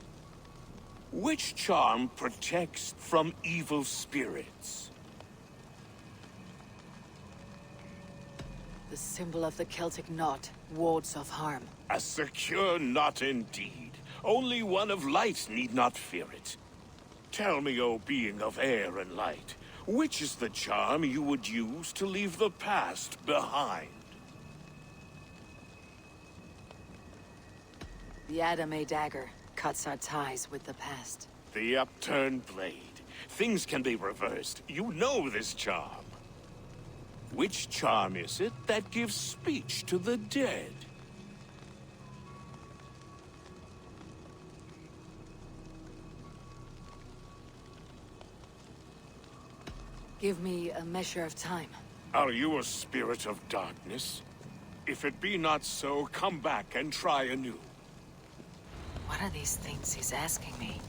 Which charm protects from evil spirits? The symbol of the Celtic knot wards off harm. A secure knot indeed. Only one of light need not fear it. Tell me, O being of air and light, which is the charm you would use to leave the past behind? The Adame dagger cuts our ties with the past. The upturned blade. Things can be reversed. You know this charm. Which charm is it that gives speech to the dead? Give me a measure of time. Are you a spirit of darkness? If it be not so, come back and try anew. What are these things he's asking me?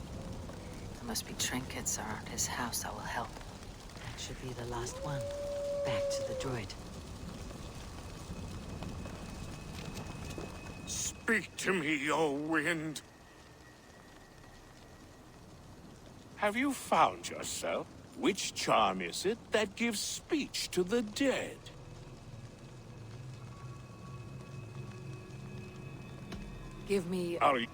There must be trinkets around his house that will help. That should be the last one. Back to the droid. Speak to me, O wind. Have you found yourself? Which charm is it that gives speech to the dead? Give me... Are you...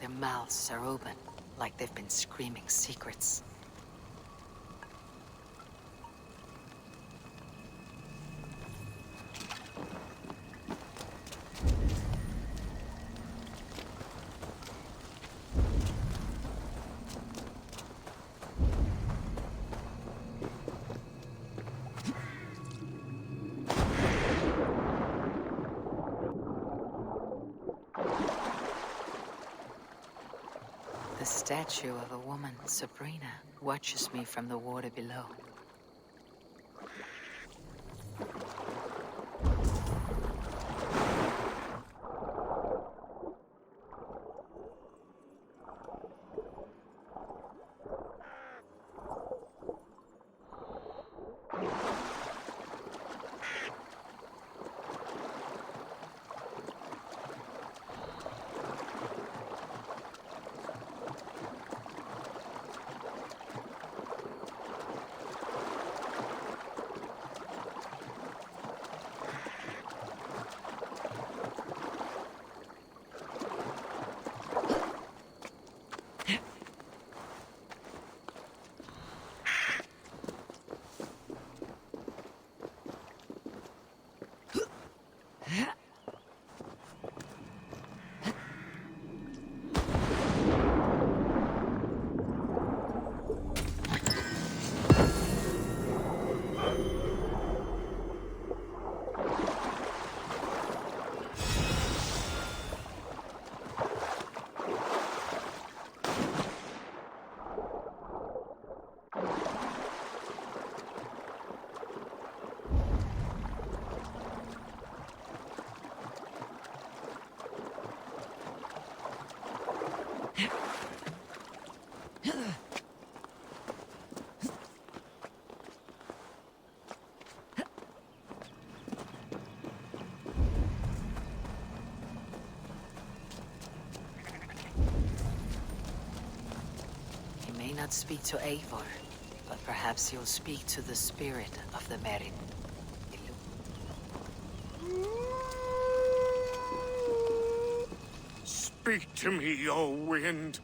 Their mouths are open, like they've been screaming secrets. The statue of a woman, Sabrina, watches me from the water below. Not speak to Eivor, but perhaps he'll speak to the spirit of the Merin. Speak to me, O wind.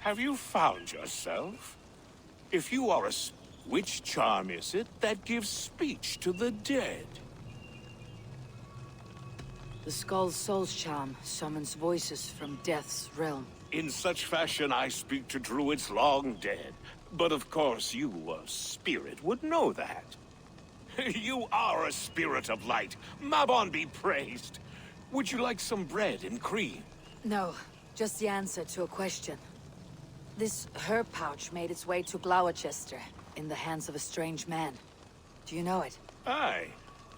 Have you found yourself? If you are which charm is it that gives speech to the dead? The Skull's Soul's charm summons voices from Death's realm. In such fashion I speak to druids long dead. But of course you, a spirit, would know that. You are a spirit of light. Mabon be praised. Would you like some bread and cream? No, just the answer to a question. This herb pouch made its way to Gloucester in the hands of a strange man. Do you know it? Aye.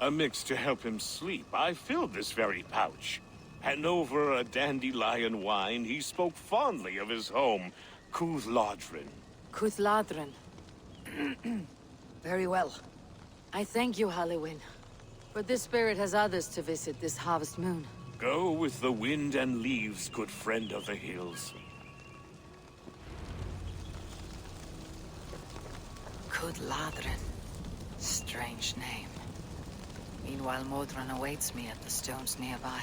A mix to help him sleep. I filled this very pouch. And over a dandelion wine, he spoke fondly of his home, Cuthladrin. Cuthladrin. Very well. I thank you, Halliwyn. But this spirit has others to visit this harvest moon. Go with the wind and leaves, good friend of the hills. Cuthladrin. Strange name. Meanwhile, Modron awaits me at the stones nearby.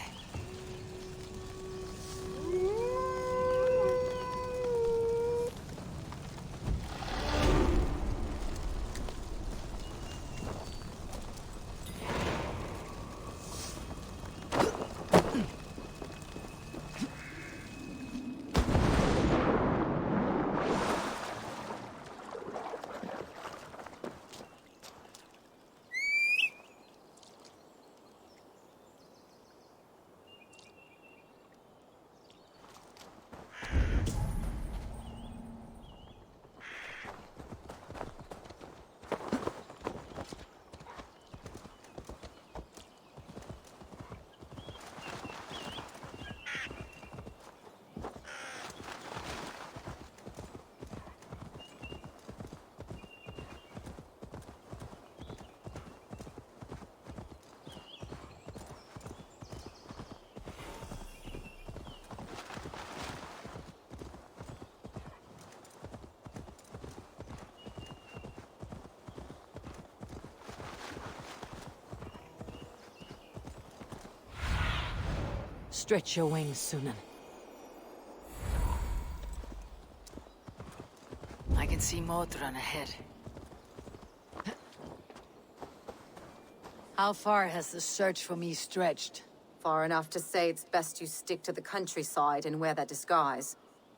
Stretch your wings, Sunan. I can see Modron ahead. How far has the search for me stretched? Far enough to say it's best you stick to the countryside and wear that disguise.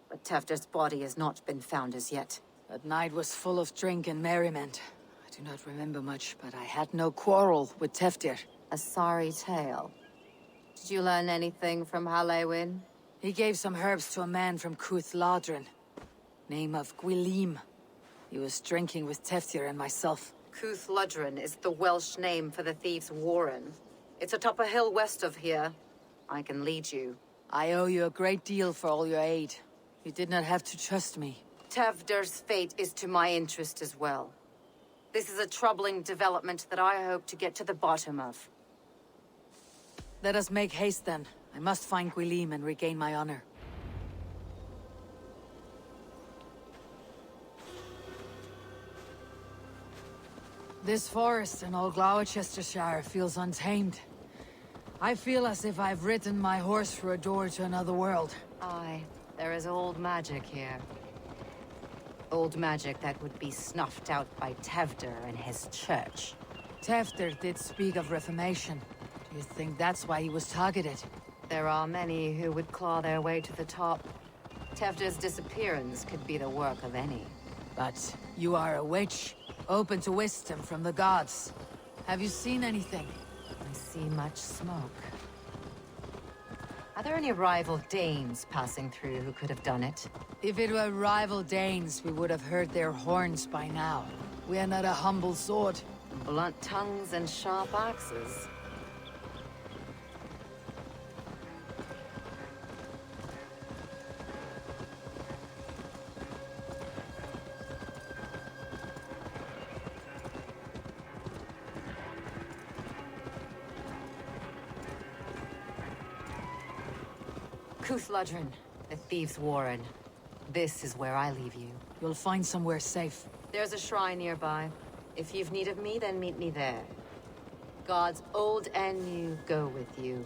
But Tefder's body has not been found as yet. That night was full of drink and merriment. I do not remember much, but I had no quarrel with Tefdir. A sorry tale. Did you learn anything from Halliwyn? He gave some herbs to a man from Cuthladrin. Name of Gwylim. He was drinking with Tefdir and myself. Cuthladrin is the Welsh name for the thieves' warren. It's atop a hill west of here. I can lead you. I owe you a great deal for all your aid. You did not have to trust me. Tefder's fate is to my interest as well. This is a troubling development that I hope to get to the bottom of. Let us make haste then. I must find Gwylim and regain my honor. This forest in old Gloucestershire feels untamed. I feel as if I've ridden my horse through a door to another world. Aye, there is old magic here. Old magic that would be snuffed out by Tefder and his church. Tefder did speak of reformation. Do you think that's why he was targeted? There are many who would claw their way to the top. Tefder's disappearance could be the work of any. But you are a witch, open to wisdom from the gods. Have you seen anything? I see much smoke. Are there any rival Danes passing through who could have done it? If it were rival Danes, we would have heard their horns by now. We are not a humble sword. Blunt tongues and sharp axes. Cuthladrin, the thieves' warren. This is where I leave you. You'll find somewhere safe. There's a shrine nearby. If you've need of me, then meet me there. Gods old and new go with you.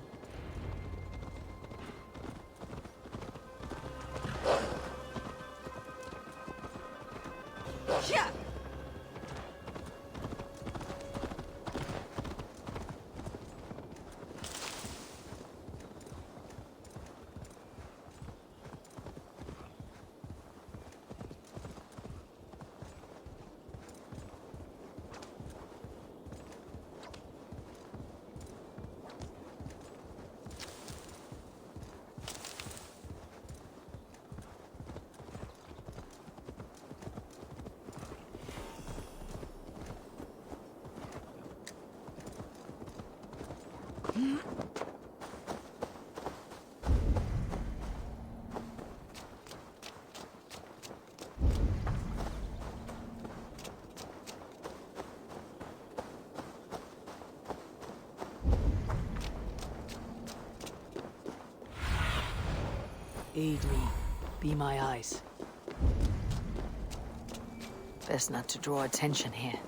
Aid me. Be my eyes. Best not to draw attention here.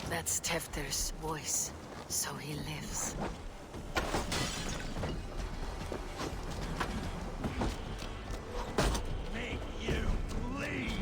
That's Tefter's voice, so he lives. Make you bleed!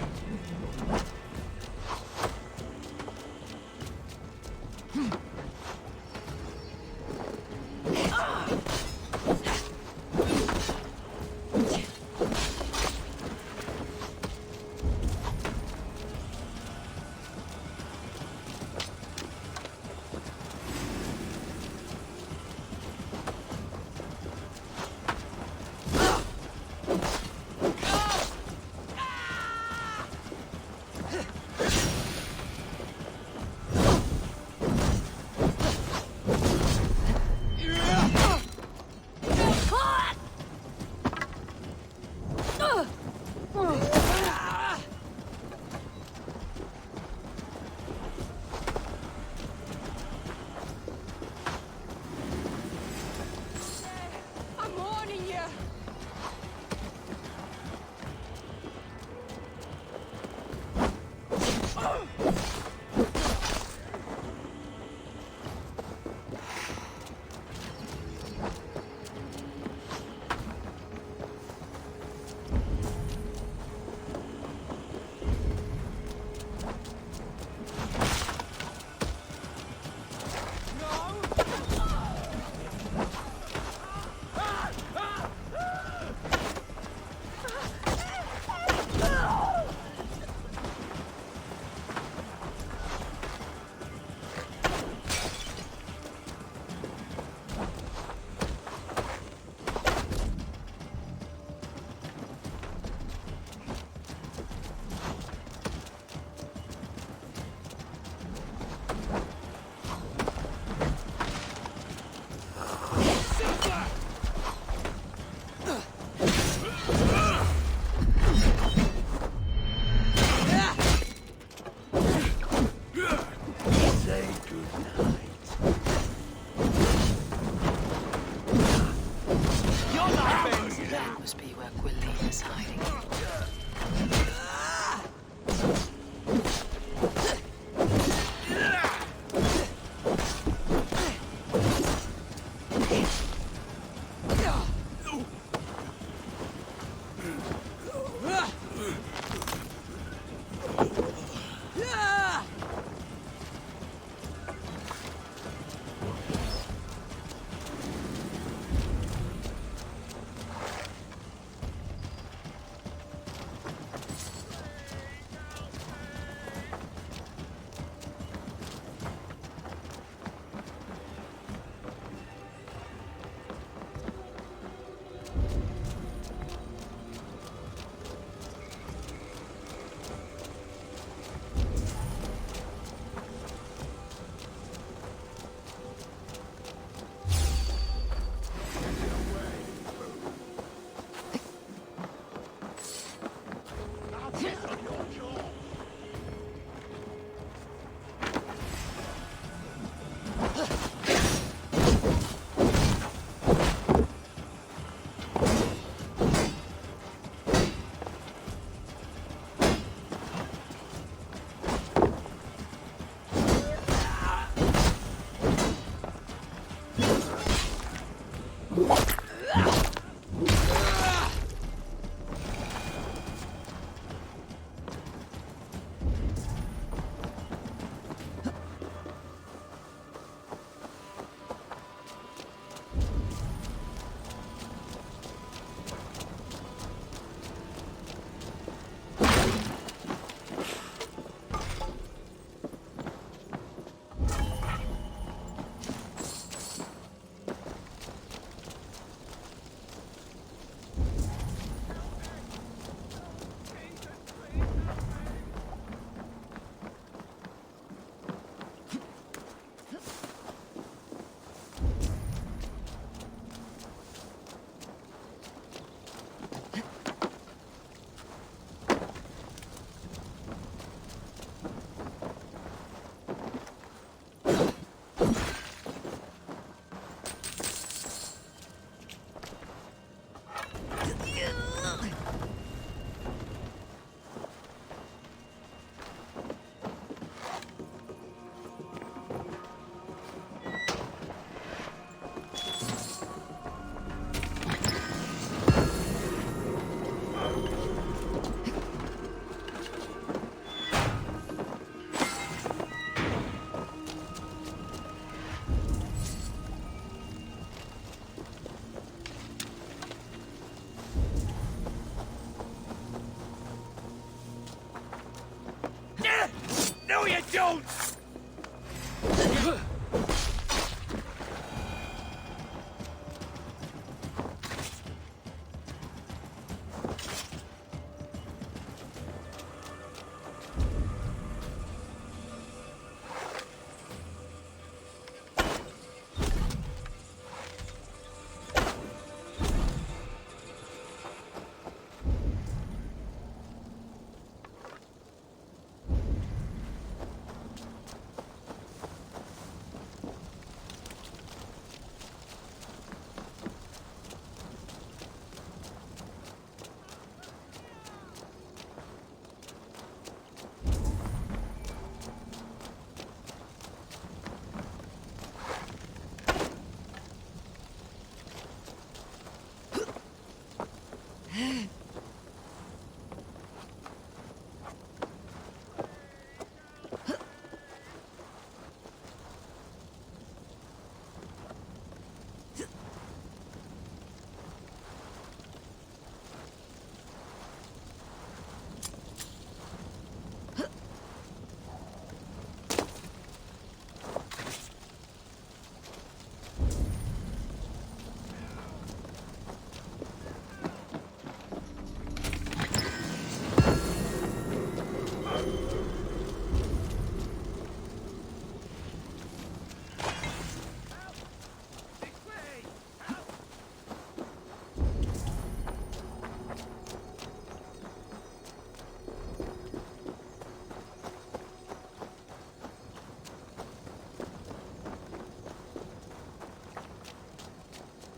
Pounce!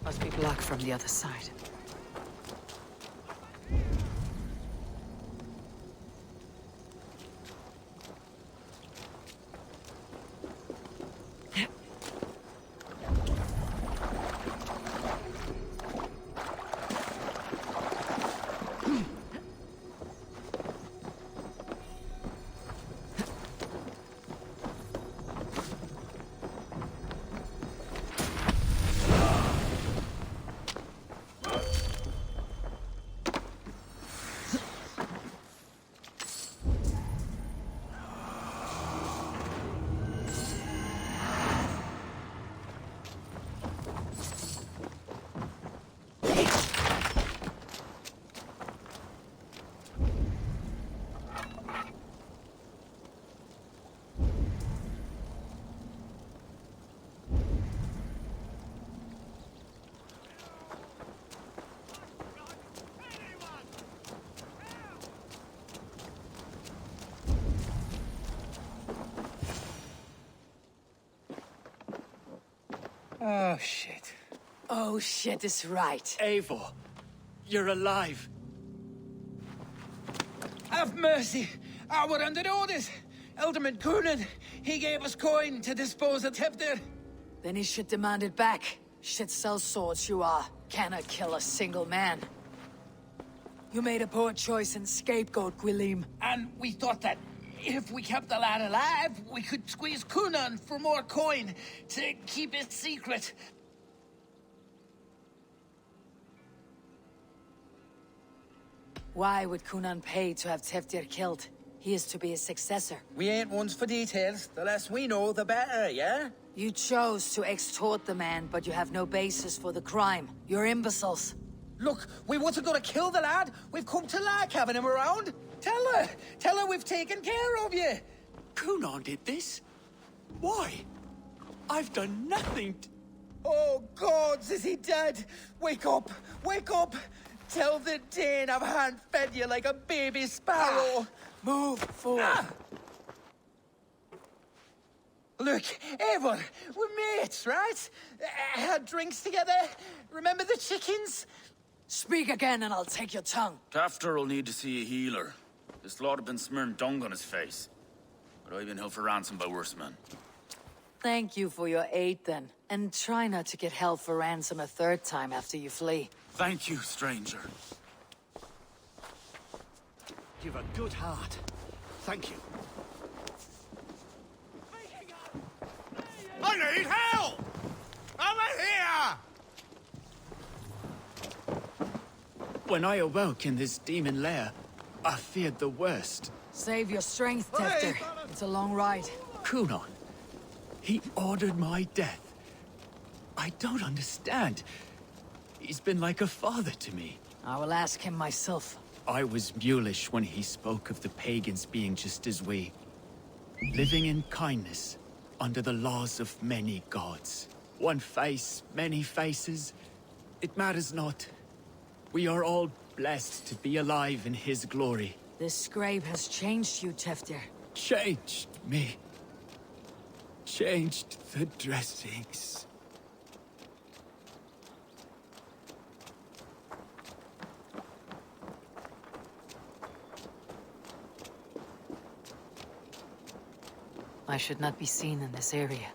Must be blocked from the other side. Oh, shit. Oh, shit is right. Eivor, you're alive. Have mercy. We're under orders. Alderman Coonan, he gave us coin to dispose of Tevdir. Then he should demand it back. Shit sells swords you are. Cannot kill a single man. You made a poor choice in scapegoat, Gwilym. And we thought that if we kept the lad alive, we could squeeze Coonan for more coin to keep it secret. Why would Coonan pay to have Tevdir killed? He is to be his successor. We ain't ones for details. The less we know, the better, yeah? You chose to extort the man, but you have no basis for the crime. You're imbeciles. Look, we wasn't gonna kill the lad. We've come to like having him around. Tell her we've taken care of you. Coonan did this? Why? I've done nothing. Oh, gods, is he dead? Wake up! Wake up! Tell the Dane I've hand-fed you like a baby sparrow. Move forward. Look, Eivor, we're mates, right? Had drinks together. Remember the chickens? Speak again and I'll take your tongue. Tafter will need to see a healer. This lord have been smearing dung on his face. But I've been held for ransom by worse men. Thank you for your aid then. And try not to get held for ransom a third time after you flee. Thank you, stranger. You've a good heart. Thank you. I need help! Over here! When I awoke in this demon lair, I feared the worst. Save your strength, Tefter. It's a long ride. Kunon. He ordered my death. I don't understand. He's been like a father to me. I will ask him myself. I was mulish when he spoke of the pagans being just as we. Living in kindness, under the laws of many gods. One face, many faces. It matters not. We are all blessed to be alive in his glory. This scribe has changed you, Tefter. Changed me. Changed the dressings. I should not be seen in this area.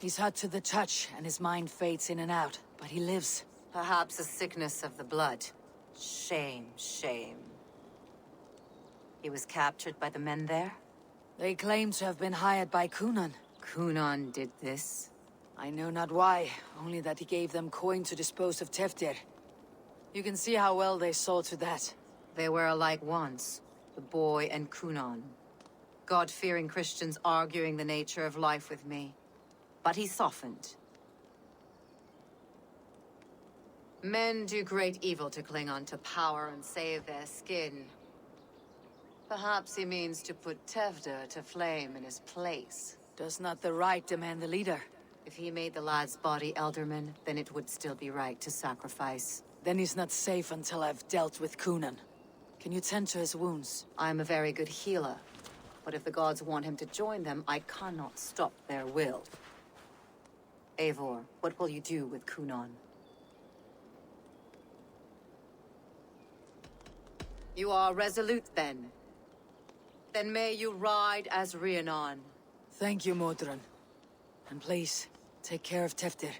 He's hot to the touch, and his mind fades in and out, but he lives. Perhaps a sickness of the blood. Shame, shame. He was captured by the men there? They claim to have been hired by Kunon. Kunon did this? I know not why, only that he gave them coin to dispose of Teftir. You can see how well they saw to that. They were alike once, the boy and Kunon. God-fearing Christians arguing the nature of life with me. But he softened. Men do great evil to cling on to power and save their skin. Perhaps he means to put Tevder to flame in his place. Does not the right demand the leader? If he made the lad's body Elderman, then it would still be right to sacrifice. Then he's not safe until I've dealt with Kunon. Can you tend to his wounds? I'm a very good healer. But if the gods want him to join them, I cannot stop their will. Eivor, what will you do with Kunon? You are resolute, then. Then may you ride as Rhiannon. Thank you, Modron. And please, take care of Teftir.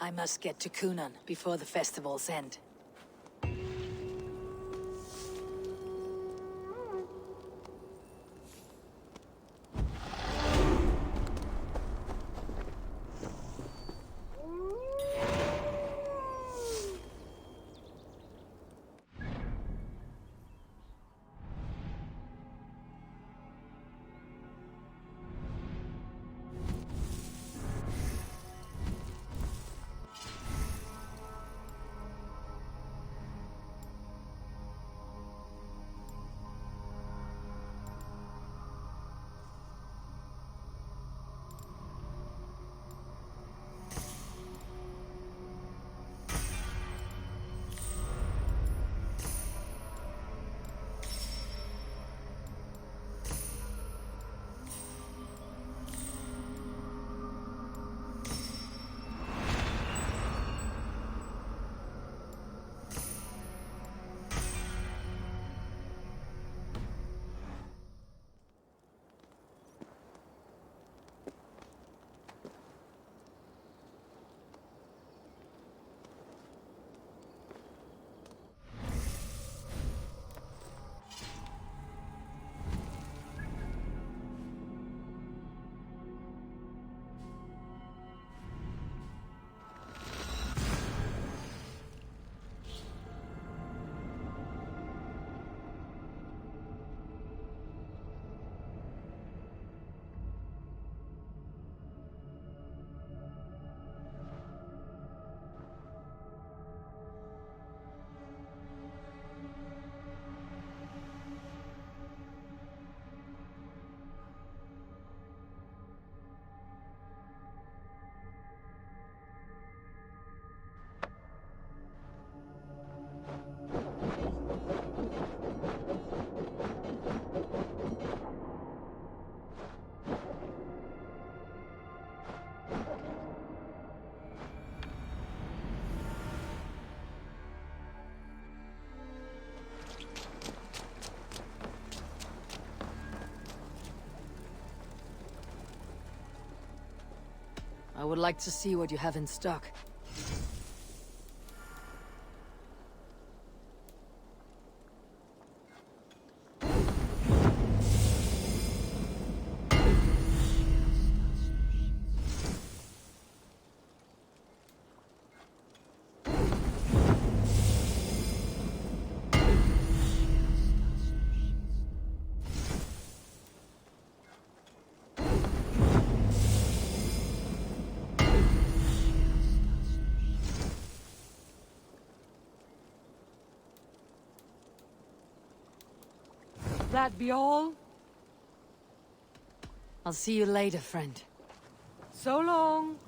I must get to Kunon before the festival's end. would like to see what you have in stock. That be all? I'll see you later, friend. So long.